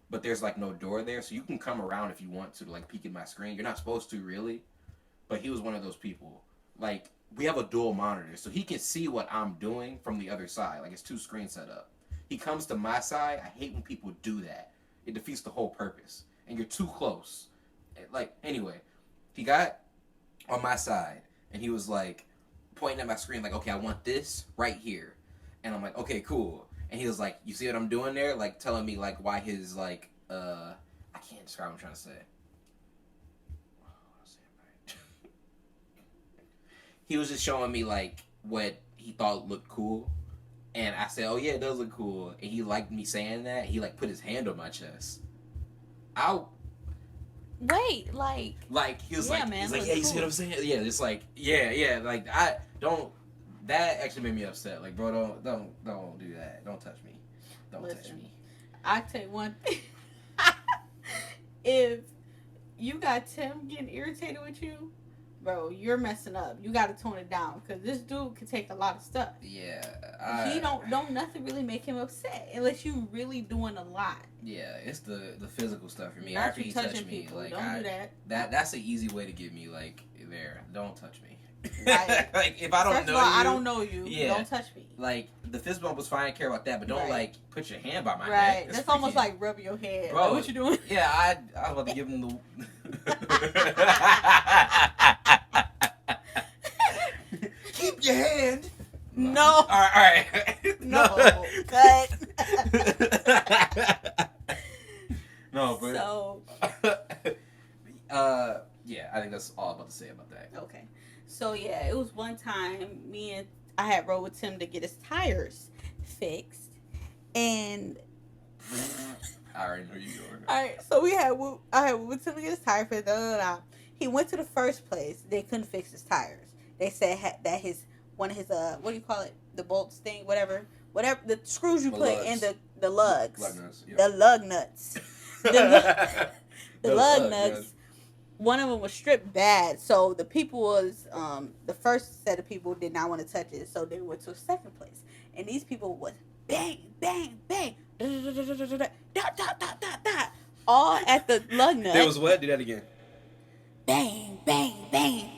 Speaker 3: But there's, like, no door there, so you can come around if you want to, like, peek at my screen. You're not supposed to, really. But he was one of those people. Like, we have a dual monitor, so he can see what I'm doing from the other side. Like, it's 2 screens set up. He comes to my side. I hate when people do that. It defeats the whole purpose. And you're too close. Like, anyway, he got on my side, and he was like pointing at my screen, like, okay, I want this right here. And I'm like, okay, cool. And he was like, you see what I'm doing there? Like, telling me, like, why his, like, I can't describe what I'm trying to say. He was just showing me, like, what he thought looked cool. And I said, oh, yeah, it does look cool. And he liked me saying that. He, like, put his hand on my chest.
Speaker 1: Wait, like...
Speaker 3: Like, he was
Speaker 1: yeah,
Speaker 3: like,
Speaker 1: man,
Speaker 3: he's like,
Speaker 1: look
Speaker 3: yeah, you
Speaker 1: cool.
Speaker 3: see what I'm saying? Yeah, it's like, yeah, like, I don't... That actually made me upset. Like, bro, don't do that. Don't touch me. Don't touch me.
Speaker 1: I tell you one thing. If you got Tim getting irritated with you, bro, you're messing up. You got to tone it down because this dude can take a lot of stuff.
Speaker 3: Yeah,
Speaker 1: he don't nothing really make him upset unless you really doing a lot.
Speaker 3: Yeah, it's the physical stuff for me.
Speaker 1: Not
Speaker 3: After
Speaker 1: you
Speaker 3: he
Speaker 1: touching
Speaker 3: touched me,
Speaker 1: people.
Speaker 3: like,
Speaker 1: Don't do that.
Speaker 3: That's an easy way to get me, like, there. Don't touch me.
Speaker 1: Like,
Speaker 3: like, if I don't
Speaker 1: first
Speaker 3: know
Speaker 1: of all,
Speaker 3: you,
Speaker 1: I don't know you.
Speaker 3: Yeah.
Speaker 1: Don't touch me.
Speaker 3: like, the fist bump was fine. I care about that, but don't
Speaker 1: Right.
Speaker 3: like put your hand by my neck.
Speaker 1: Right.
Speaker 3: It's
Speaker 1: That's almost
Speaker 3: freaking-
Speaker 1: like rubbing your head.
Speaker 3: Bro,
Speaker 1: Like, what you doing?
Speaker 3: Yeah, I was about to give him the. Keep your hand.
Speaker 1: No.
Speaker 3: All right.
Speaker 1: No. Cut.
Speaker 3: No, but
Speaker 1: So,
Speaker 3: yeah, I think that's all I'm about to say about that.
Speaker 1: okay. So, yeah, it was one time I had rode with Tim to get his tires fixed. And,
Speaker 3: I already know you going.
Speaker 1: alright, so I had with Tim to get his tire fixed. He went to the first place. They couldn't fix his tires. They said that one of his, what do you call it? The bolts thing, whatever, the screws you
Speaker 3: The
Speaker 1: put
Speaker 3: lugs.
Speaker 1: in the lugs.
Speaker 3: Lug nuts, yeah.
Speaker 1: The lug nuts. The lug nuts. One of them was stripped bad, so the people was the first set of people did not want to touch it, so they went to a second place, and these people was bang, bang, bang, all at the lug nut.
Speaker 3: There was what? Do that again.
Speaker 1: Bang, bang, bang,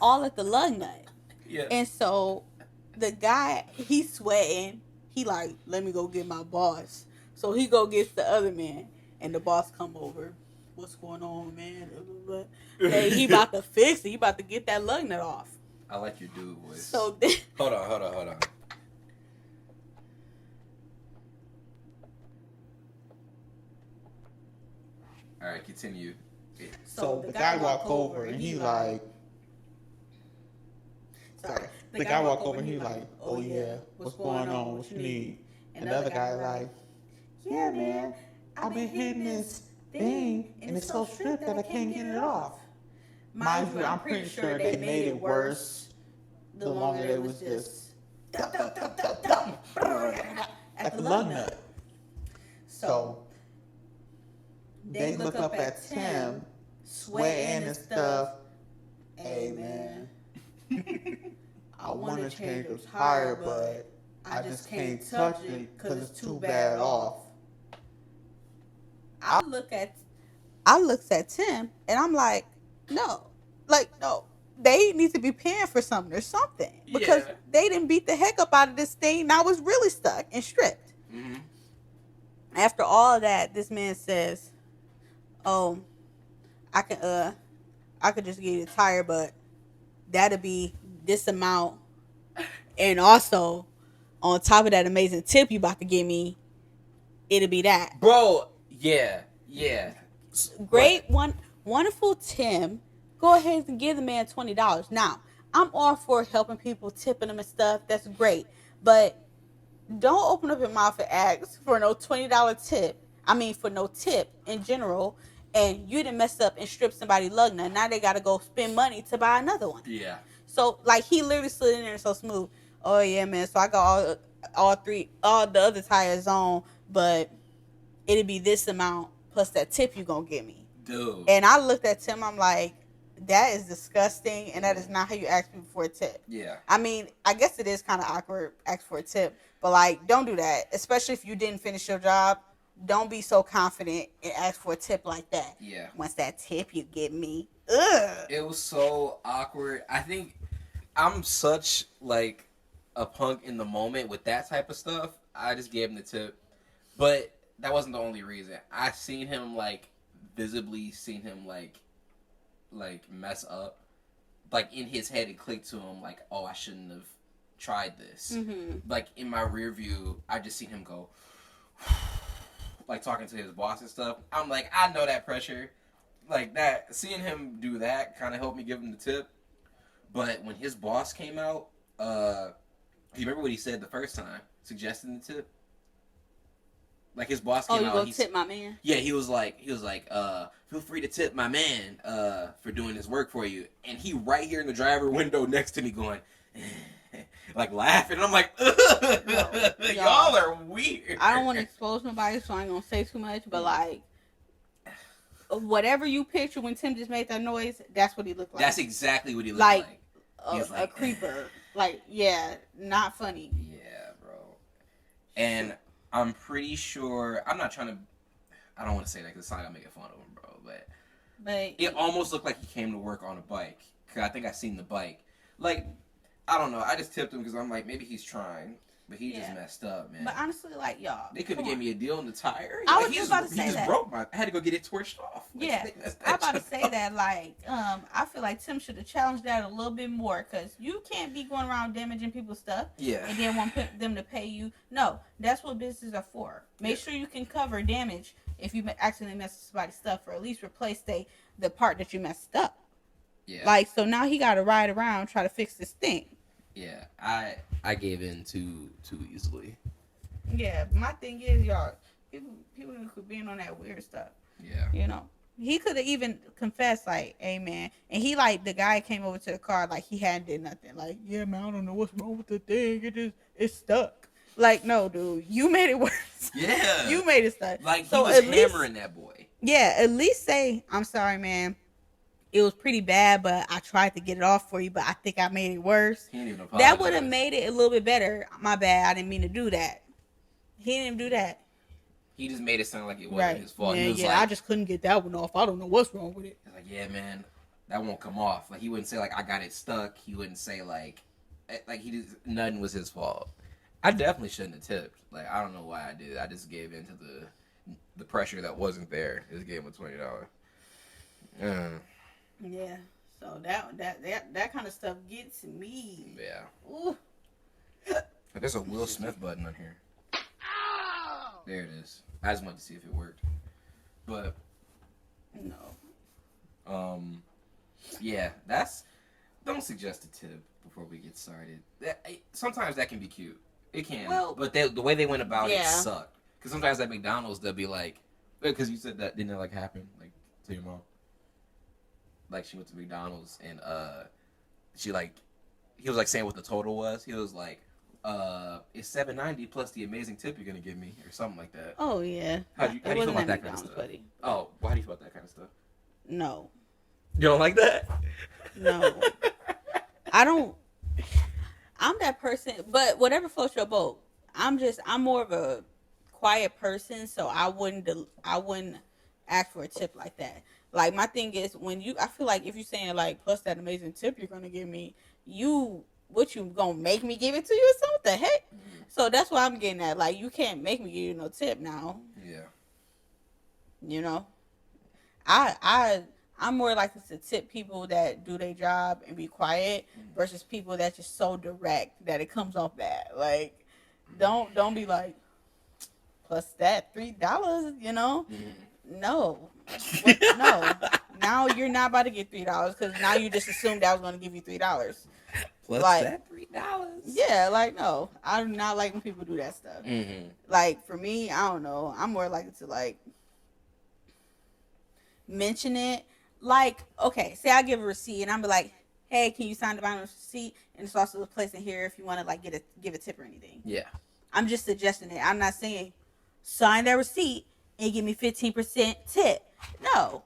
Speaker 1: all at the lug nut.
Speaker 3: Yeah.
Speaker 1: And so the guy, he's sweating. He like, let me go get my boss. So he go gets the other man, and the boss come over. What's going on, man? Hey, he about to fix it. He about to get that lug nut off.
Speaker 3: I like your dude voice.
Speaker 1: So then,
Speaker 3: Hold on. All right, continue.
Speaker 4: So the guy walk over and he like,
Speaker 1: sorry.
Speaker 4: the guy walk over and he like, oh yeah, what's going on? What you need? And the other guy like, yeah man, I've been hitting this thing and it's so stripped that I can't get it off. Mind you, I'm pretty sure they made it worse the longer they was just at the lug nut. So they look up at Tim, sweating and stuff. Hey man, I want to change your tire, but I just can't touch it because it's too bad off.
Speaker 1: I looked at Tim and I'm like, no. They need to be paying for something or something. Because
Speaker 3: Yeah.
Speaker 1: they didn't beat the heck up out of this thing. And I was really stuck and stripped.
Speaker 3: Mm-hmm.
Speaker 1: After all of that, this man says, oh, I could just get you a tire, but that'll be this amount. And also, on top of that amazing tip you about to give me, it'll be that.
Speaker 3: Bro, yeah.
Speaker 1: Great, wonderful Tim. Go ahead and give the man $20. Now, I'm all for helping people, tipping them and stuff. That's great. But don't open up your mouth and ask for no $20 tip. I mean, for no tip in general. And you done messed up and stripped somebody lug nut. Now they got to go spend money to buy another one.
Speaker 3: Yeah.
Speaker 1: So, like, he literally slid in there so smooth. Oh, yeah, man. So I got all the other tires on, but it'll be this amount plus that tip you going to give me.
Speaker 3: Dude.
Speaker 1: And I looked at Tim, I'm like, that is disgusting, and that is not how you ask people for a tip.
Speaker 3: Yeah.
Speaker 1: I mean, I guess it is kind of awkward ask for a tip, but like, don't do that. Especially if you didn't finish your job, don't be so confident and ask for a tip like that.
Speaker 3: Yeah.
Speaker 1: Once that tip you give me, ugh.
Speaker 3: It was so awkward. I think I'm such like a punk in the moment with that type of stuff. I just gave him the tip, but that wasn't the only reason. I seen him like visibly seen him like mess up. Like in his head, it clicked to him like, oh, I shouldn't have tried this.
Speaker 1: Mm-hmm.
Speaker 3: Like in my rear view, I just seen him go, like talking to his boss and stuff. I'm like, I know that pressure. Like that, seeing him do that kind of helped me give him the tip. But when his boss came out, you remember what he said the first time, suggesting the tip? Like his boss came
Speaker 1: Oh, you
Speaker 3: out.
Speaker 1: go tip my man?
Speaker 3: Yeah, he was like, feel free to tip my man for doing his work for you. And he right here in the driver window next to me going, like laughing. And I'm like, y'all are weird.
Speaker 1: I don't want to expose nobody, so I ain't gonna say too much. But like, whatever you picture when Tim just made that noise, that's what he looked like.
Speaker 3: That's exactly what he looked like.
Speaker 1: A creeper. Like, yeah, not funny.
Speaker 3: Yeah, bro. And I'm pretty sure, I don't want to say that because it's not going to make fun of him, bro. But it almost looked like he came to work on a bike. Because I think I seen the bike. Like, I don't know. I just tipped him because I'm like, maybe he's trying. But he just messed up, man.
Speaker 1: But honestly, like, y'all.
Speaker 3: They could have gave me a deal on the tire.
Speaker 1: I was just about to say
Speaker 3: he
Speaker 1: that.
Speaker 3: Broke I had to go get it torched off. Like,
Speaker 1: Yeah, I'm about to say that. Like, I feel like Tim should have challenged that a little bit more, because you can't be going around damaging people's stuff.
Speaker 3: Yeah.
Speaker 1: And then want them to pay you. No, that's what businesses are for. Make sure you can cover damage if you accidentally mess with somebody's stuff, or at least replace the part that you messed up.
Speaker 3: Yeah.
Speaker 1: Like, so now he got to ride around try to fix this thing.
Speaker 3: Yeah, I gave in too easily.
Speaker 1: Yeah, my thing is, y'all, people could be on that weird stuff.
Speaker 3: Yeah.
Speaker 1: You know, he could have even confessed, like, hey, man. And he, like, the guy came over to the car, like, he hadn't did nothing. Like, yeah, man, I don't know what's wrong with the thing. It's stuck. Like, no, dude, you made it worse.
Speaker 3: Yeah.
Speaker 1: You made it stuck.
Speaker 3: Like,
Speaker 1: so
Speaker 3: he was hammering that boy.
Speaker 1: Yeah, at least say, I'm sorry, man. It was pretty bad, but I tried to get it off for you, but I think I made it worse.
Speaker 3: He didn't even apologize.
Speaker 1: That would have made it a little bit better. My bad. I didn't mean to do that. He didn't do that.
Speaker 3: He just made it sound like it wasn't his fault.
Speaker 1: Yeah,
Speaker 3: He was
Speaker 1: like, I just couldn't get that one off. I don't know what's wrong with it.
Speaker 3: Like, yeah, man, that won't come off. Like, he wouldn't say, like, I got it stuck. He wouldn't say, like nothing was his fault. I definitely shouldn't have tipped. Like, I don't know why I did. I just gave in to the pressure that wasn't there. Just gave him a $20.
Speaker 1: Yeah. So that kind of stuff gets me.
Speaker 3: Yeah.
Speaker 1: Ooh.
Speaker 3: There's a Will Smith button on here. There it is. I just wanted to see if it worked. But
Speaker 1: no.
Speaker 3: Yeah, don't suggest a tip before we get started. Sometimes that can be cute. It can.
Speaker 1: Well,
Speaker 3: but the way they went about it sucked. Because sometimes at McDonald's they'll be like, because you said that didn't that like happen like to your mom? Like she went to McDonald's and he was like saying what the total was. He was like, it's $7.90 plus the amazing tip you're gonna give me or something like that.
Speaker 1: Oh yeah.
Speaker 3: How do you feel about that kind of stuff?
Speaker 1: Buddy.
Speaker 3: Oh, why do you feel about that kind of stuff?
Speaker 1: No.
Speaker 3: You don't like that?
Speaker 1: No. I don't. I'm that person, but whatever floats your boat. I'm more of a quiet person, so I wouldn't ask for a tip like that. Like, my thing is, I feel like if you're saying, like, plus that amazing tip you're going to give me, you going to make me give it to you or something? What the heck? Mm-hmm. So that's why I'm getting at. Like, you can't make me give you no tip now.
Speaker 3: Yeah.
Speaker 1: You know? I'm more likely to tip people that do their job and be quiet versus people that just so direct that it comes off bad. Like, don't be like, plus that $3, you know? Mm-hmm. No. No. Now you're not about to get $3 because now you just assumed I was going to give you $3.
Speaker 3: Plus
Speaker 1: like,
Speaker 3: that $3.
Speaker 1: Yeah, like, no. I'm not like when people do that stuff.
Speaker 3: Mm-hmm.
Speaker 1: Like, for me, I don't know. I'm more likely to, like, mention it. Like, okay, say I give a receipt and I'm be like, hey, can you sign the bottom of the receipt? And it's also a place in here if you want to, like, give a tip or anything.
Speaker 3: Yeah.
Speaker 1: I'm just suggesting it. I'm not saying sign that receipt and give me 15% tip. No,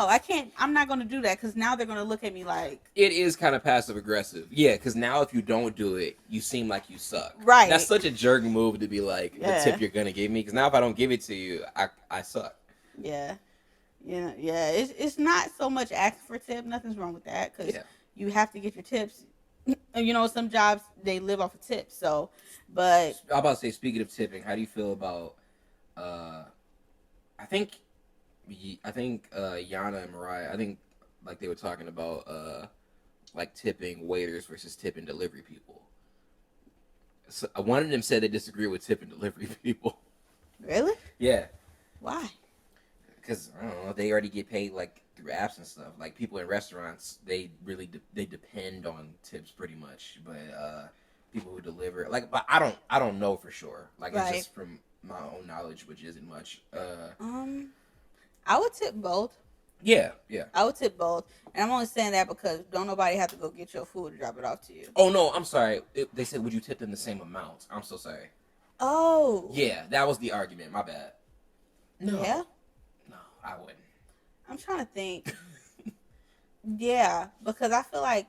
Speaker 1: I can't. I'm not going to do that because now they're going to look at me like.
Speaker 3: It is kind of passive aggressive. Yeah, because now if you don't do it, you seem like you suck.
Speaker 1: Right.
Speaker 3: That's such a jerk move to be like, the tip you're going to give me. Because now if I don't give it to you, I suck.
Speaker 1: Yeah. Yeah. It's not so much asking for tip. Nothing's wrong with that because
Speaker 3: Yeah.
Speaker 1: you have to get your tips. Some jobs they live off of tips. So, but
Speaker 3: I'm about to say, speaking of tipping, how do you feel about? Uh, I think, Yana and Mariah. I think like they were talking about like tipping waiters versus tipping delivery people. So, one of them said they disagree with tipping delivery people.
Speaker 1: really,
Speaker 3: Yeah,
Speaker 1: why?
Speaker 3: because I don't know, they already get paid like through apps and stuff. Like people in restaurants, they really they depend on tips pretty much. But people who deliver, like, but I don't know for sure. Like it's
Speaker 1: Right.
Speaker 3: just from my own knowledge, which isn't much.
Speaker 1: I would tip both.
Speaker 3: Yeah.
Speaker 1: I would tip both, and I'm only saying that because don't nobody have to go get your food and drop it off to you.
Speaker 3: Oh no, I'm sorry. They said, would you tip them the same amount? I'm so sorry.
Speaker 1: Oh,
Speaker 3: Yeah, that was the argument. My bad. No.
Speaker 1: yeah.
Speaker 3: No, I wouldn't.
Speaker 1: I'm trying to think. Yeah, because I feel like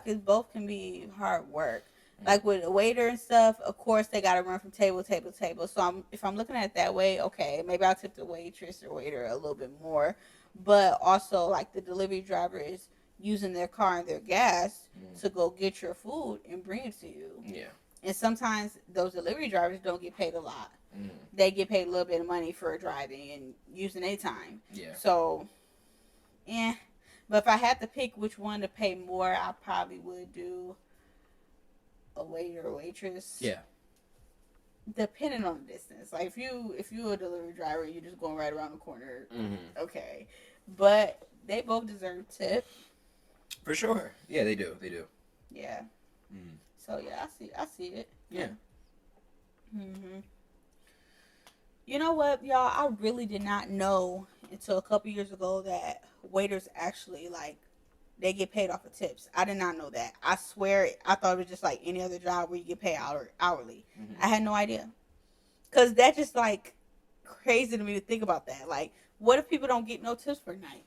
Speaker 1: it both can be hard work. Like with a waiter and stuff, of course they gotta run from table to table to table. So if I'm looking at it that way, okay, maybe I'll tip the waitress or waiter a little bit more. But also like the delivery driver is using their car and their gas to go get your food and bring it to you.
Speaker 3: Yeah.
Speaker 1: And sometimes those delivery drivers don't get paid a lot.
Speaker 3: Mm.
Speaker 1: They get paid a little bit of money for driving and using their time.
Speaker 3: Yeah.
Speaker 1: So, yeah. But if I had to pick which one to pay more, I probably would do a waiter or waitress.
Speaker 3: Yeah.
Speaker 1: Depending on the distance. Like if you a delivery driver, you're just going right around the corner.
Speaker 3: Mm-hmm.
Speaker 1: Okay. But they both deserve tip.
Speaker 3: For sure. Yeah, they do.
Speaker 1: Yeah.
Speaker 3: Mm.
Speaker 1: So yeah, I see it.
Speaker 3: Yeah.
Speaker 1: Mhm. You know what, y'all? I really did not know until a couple years ago that waiters actually like they get paid off of tips. I did not know that. I swear, I thought it was just like any other job where you get paid hourly.
Speaker 3: Mhm.
Speaker 1: I had no idea. Cause that just like crazy to me to think about that. Like, what if people don't get no tips for a night?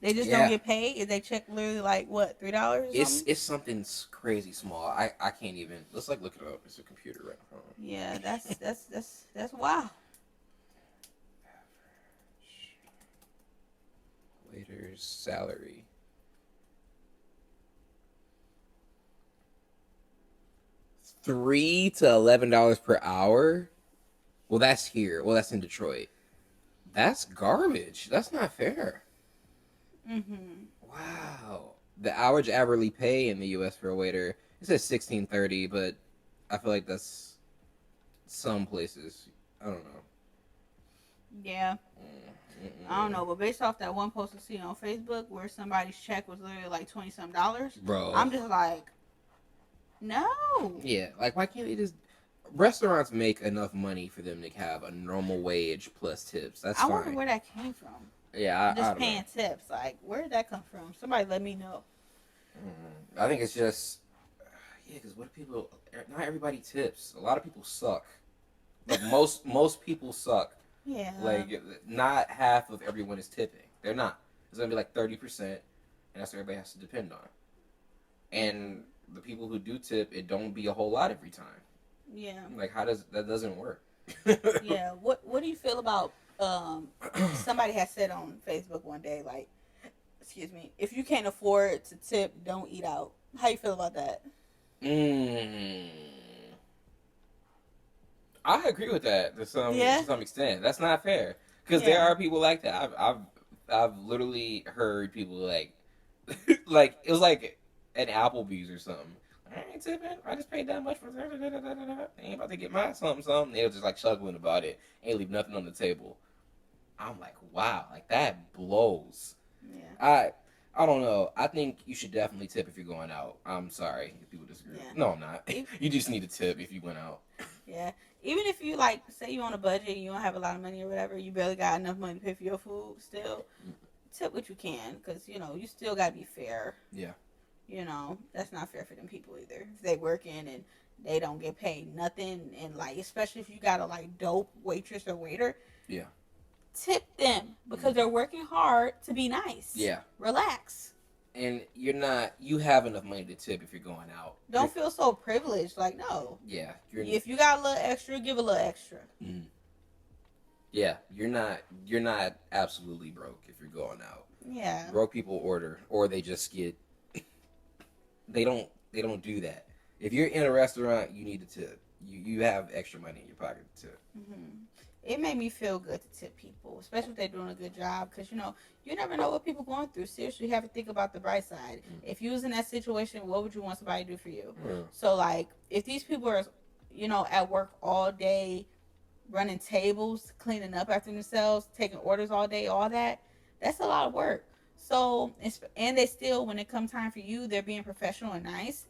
Speaker 1: They just
Speaker 3: Yeah.
Speaker 1: don't get paid. If they check literally like what $3?
Speaker 3: It's something crazy small. I can't even. Let's like look it up. It's a computer right now.
Speaker 1: Yeah, that's wild.
Speaker 3: Waiter's salary. $3 to $11 per hour. Well, that's here. Well, that's in Detroit. That's garbage. That's not fair.
Speaker 1: Mhm.
Speaker 3: Wow. The average hourly pay in the U.S. for a waiter, it says $16.30, but I feel like that's some places. I don't know.
Speaker 1: Yeah. I don't know, but based off that one post I see on Facebook where somebody's check was literally like $20-some,
Speaker 3: Bro.
Speaker 1: I'm just like, no.
Speaker 3: Yeah, like why can't they just? Restaurants make enough money for them to have a normal wage plus tips. That's
Speaker 1: I
Speaker 3: fine.
Speaker 1: wonder where that came from.
Speaker 3: Yeah, I
Speaker 1: Just
Speaker 3: don't
Speaker 1: paying
Speaker 3: know.
Speaker 1: tips. Like, where did that come from? Somebody let me know.
Speaker 3: I think it's just yeah, because what do people? Not everybody tips. A lot of people suck. Like most people suck.
Speaker 1: Yeah.
Speaker 3: Like not half of everyone is tipping. They're not. It's gonna be like 30%, and that's what everybody has to depend on. And the people who do tip, it don't be a whole lot every time.
Speaker 1: Yeah.
Speaker 3: Like how does that doesn't work?
Speaker 1: Yeah. What do you feel about somebody had said on Facebook one day, like, excuse me, if you can't afford to tip, don't eat out. How you feel about that?
Speaker 3: I agree with that to some extent. That's not fair because there
Speaker 1: Yeah.
Speaker 3: are people like that. I've literally heard people like like it was like at Applebee's or something. I ain't tipping. I just paid that much for I ain't about to get my something. They were just like chuckling about it. Ain't leave nothing on the table. I'm like, wow, like that blows.
Speaker 1: Yeah.
Speaker 3: I don't know. I think you should definitely tip if you're going out. I'm sorry if people disagree.
Speaker 1: Yeah.
Speaker 3: No, I'm not. You just need to tip if you went out.
Speaker 1: Yeah. Even if you like, say you on a budget, and you don't have a lot of money or whatever, you barely got enough money to pay for your food. Still, tip what you can, because you still gotta be fair.
Speaker 3: Yeah.
Speaker 1: That's not fair for them people either. If they working and they don't get paid nothing, and like especially if you got a like dope waitress or waiter.
Speaker 3: Yeah.
Speaker 1: Tip them because they're working hard to be nice.
Speaker 3: Yeah.
Speaker 1: Relax.
Speaker 3: And you have enough money to tip if you're going out.
Speaker 1: Don't feel so privileged. Like, no.
Speaker 3: Yeah.
Speaker 1: If you got a little extra, give a little extra.
Speaker 3: Yeah, you're not absolutely broke if you're going out.
Speaker 1: Yeah.
Speaker 3: Broke people order, or they just get. They don't do that. If you're in a restaurant, you need to tip. You have extra money in your pocket to tip.
Speaker 1: It made me feel good to tip people, especially if they're doing a good job, because you never know what people going through. Seriously, you have to think about the bright side. If you was in that situation, what would you want somebody to do for you? So like, if these people are, at work all day, running tables, cleaning up after themselves, taking orders all day, all that's a lot of work. So and they still, when it comes time for you, they're being professional and nice.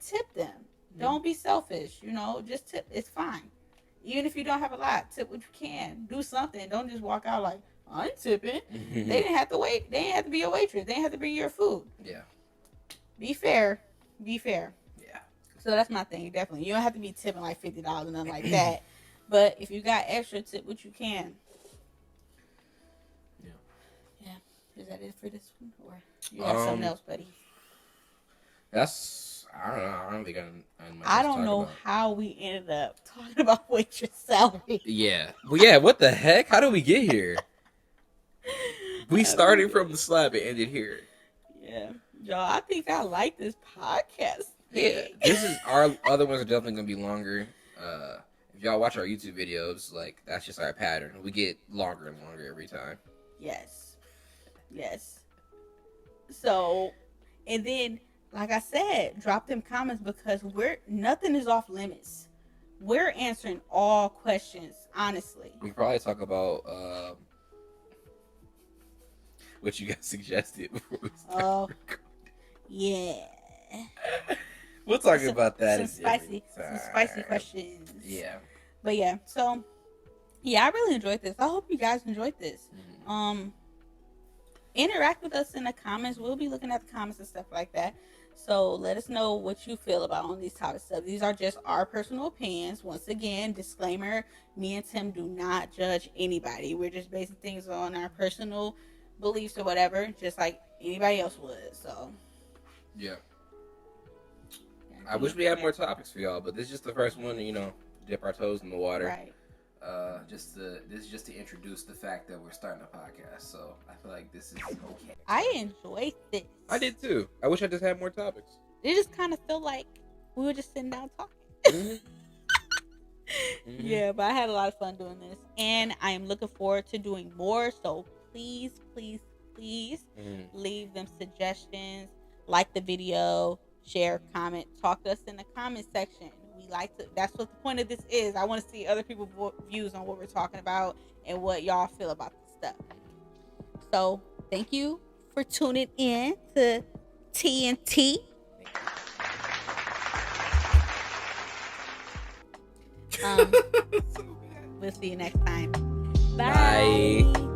Speaker 1: Tip them. Don't be selfish. Just tip. It's fine. Even if you don't have a lot, tip what you can. Do something. Don't just walk out like, I'm tipping. They didn't have to wait. They didn't have to be a waitress. They didn't have to bring your food.
Speaker 3: Yeah.
Speaker 1: Be fair. Yeah. So that's my thing, definitely. You don't have to be tipping like $50 and nothing like that. But if you got extra, tip what you can. Yeah. Is that it for this one? Or you have something else, buddy?
Speaker 3: I don't know. I don't think
Speaker 1: I don't know how we ended up talking about waitress salary.
Speaker 3: Yeah. Well, yeah, what the heck? How did we get here? We started from the slab and ended here.
Speaker 1: Yeah. Y'all, I think I like this podcast.
Speaker 3: Yeah. Our other ones are definitely going to be longer. If y'all watch our YouTube videos, like, that's just our pattern. We get longer and longer every time.
Speaker 1: Yes. So, and then, like I said, drop them comments, because nothing is off limits. We're answering all questions, honestly.
Speaker 3: We can probably talk about what you guys suggested before we started recording.
Speaker 1: Yeah.
Speaker 3: We'll talk about that.
Speaker 1: Some spicy questions.
Speaker 3: Yeah.
Speaker 1: But yeah, so yeah, I really enjoyed this. I hope you guys enjoyed this. Interact with us in the comments. We'll be looking at the comments and stuff like that. So let us know what you feel about on these topics. So these are just our personal opinions. Once again, disclaimer, me and Tim do not judge anybody. We're just basing things on our personal beliefs or whatever, just like anybody else would. So
Speaker 3: yeah. I wish we had more topics for y'all, but this is just the first one to, dip our toes in the water.
Speaker 1: Right.
Speaker 3: This is just to introduce the fact that we're starting a podcast, so I feel like this is okay.
Speaker 1: I enjoyed this.
Speaker 3: I did too. I wish I just had more topics.
Speaker 1: It just kind of felt like we were just sitting down talking. Yeah, but I had a lot of fun doing this, and I am looking forward to doing more. So please leave them suggestions, like the video, share, comment, talk to us in the comment section. We like to. That's what the point of this is. I want to see other people's views on what we're talking about and what y'all feel about this stuff. So thank you for tuning in to TNT. We'll see you next time. Bye.